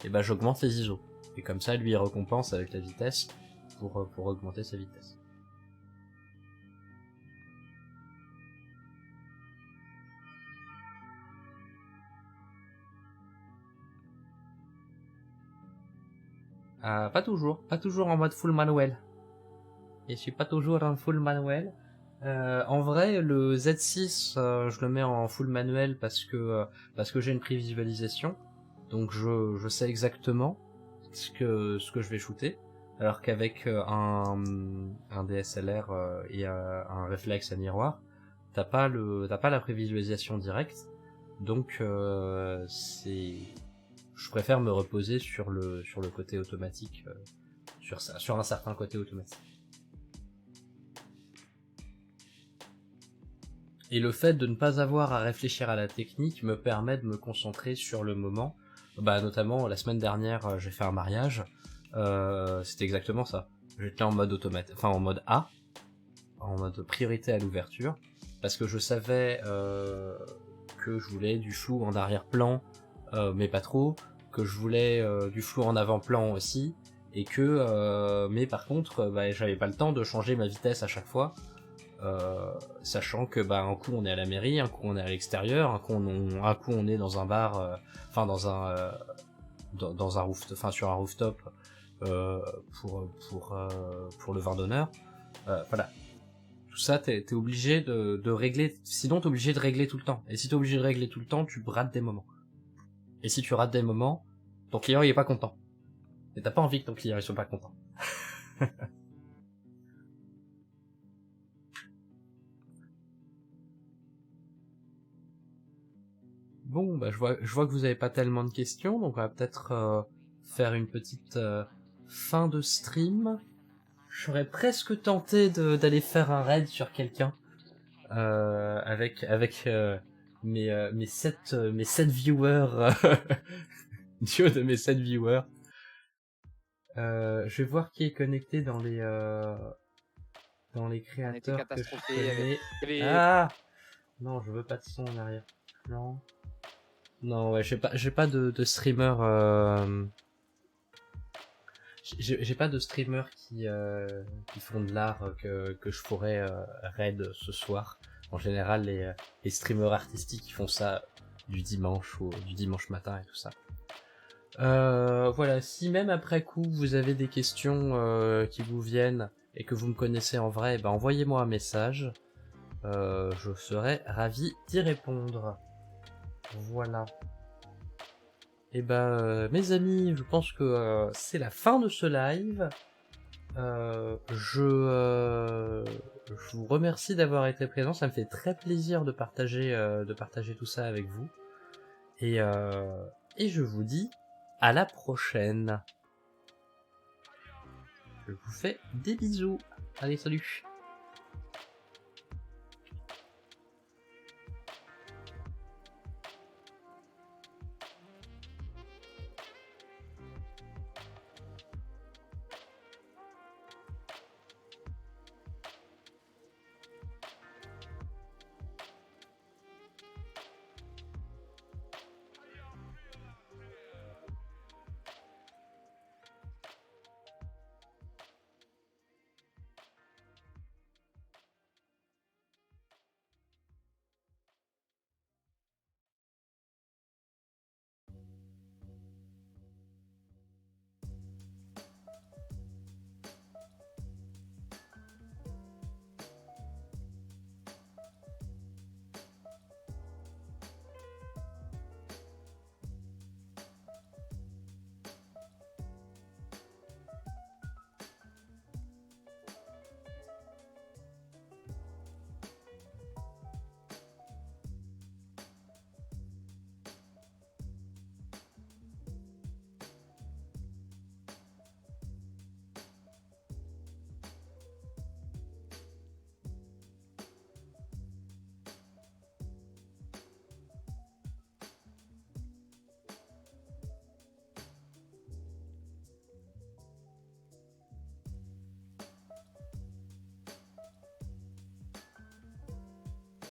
et ben j'augmente les ISO. Et comme ça lui il récompense avec la vitesse pour augmenter sa vitesse. Pas toujours en mode full manuel. Et je suis pas toujours en full manuel. En vrai, le Z6, je le mets en full manuel parce que j'ai une prévisualisation, donc je sais exactement ce que je vais shooter, alors qu'avec un DSLR et un réflexe à miroir, t'as pas la prévisualisation directe, donc je préfère me reposer sur le côté automatique, sur un certain côté automatique. Et le fait de ne pas avoir à réfléchir à la technique me permet de me concentrer sur le moment. Bah notamment la semaine dernière j'ai fait un mariage, c'était exactement ça. J'étais en mode en mode A, en mode priorité à l'ouverture, parce que je savais que je voulais du flou en arrière-plan, mais pas trop, que je voulais du flou en avant-plan aussi, et que mais par contre j'avais pas le temps de changer ma vitesse à chaque fois. Sachant que bah un coup on est à la mairie, un coup on est à l'extérieur, un coup on est dans un bar, enfin dans un sur un rooftop pour le vin d'honneur. Voilà. Tout ça, t'es obligé de régler, sinon t'es obligé de régler tout le temps. Et si t'es obligé de régler tout le temps, tu rates des moments. Et si tu rates des moments, ton client il est pas content. Et t'as pas envie que ton client il soit pas content. Bon, bah je vois que vous avez pas tellement de questions, donc on va peut-être faire une petite fin de stream. Je serais presque tenté d'aller faire un raid sur quelqu'un avec mes 7 viewers du haut de mes 7 viewers. Je vais voir qui est connecté dans les créateurs que je connais. Ah non, je veux pas de son en arrière. Non, ouais, j'ai pas de streamer. J'ai pas de streamers qui font de l'art que je pourrais raid ce soir. En général, les streamers artistiques ils font ça du dimanche ou du dimanche matin et tout ça. Voilà, si même après coup vous avez des questions qui vous viennent et que vous me connaissez en vrai, ben envoyez-moi un message. Je serai ravi d'y répondre. Voilà. Et mes amis, je pense que c'est la fin de ce live. Je vous remercie d'avoir été présent. Ça me fait très plaisir de partager tout ça avec vous. Et je vous dis à la prochaine. Je vous fais des bisous. Allez, salut.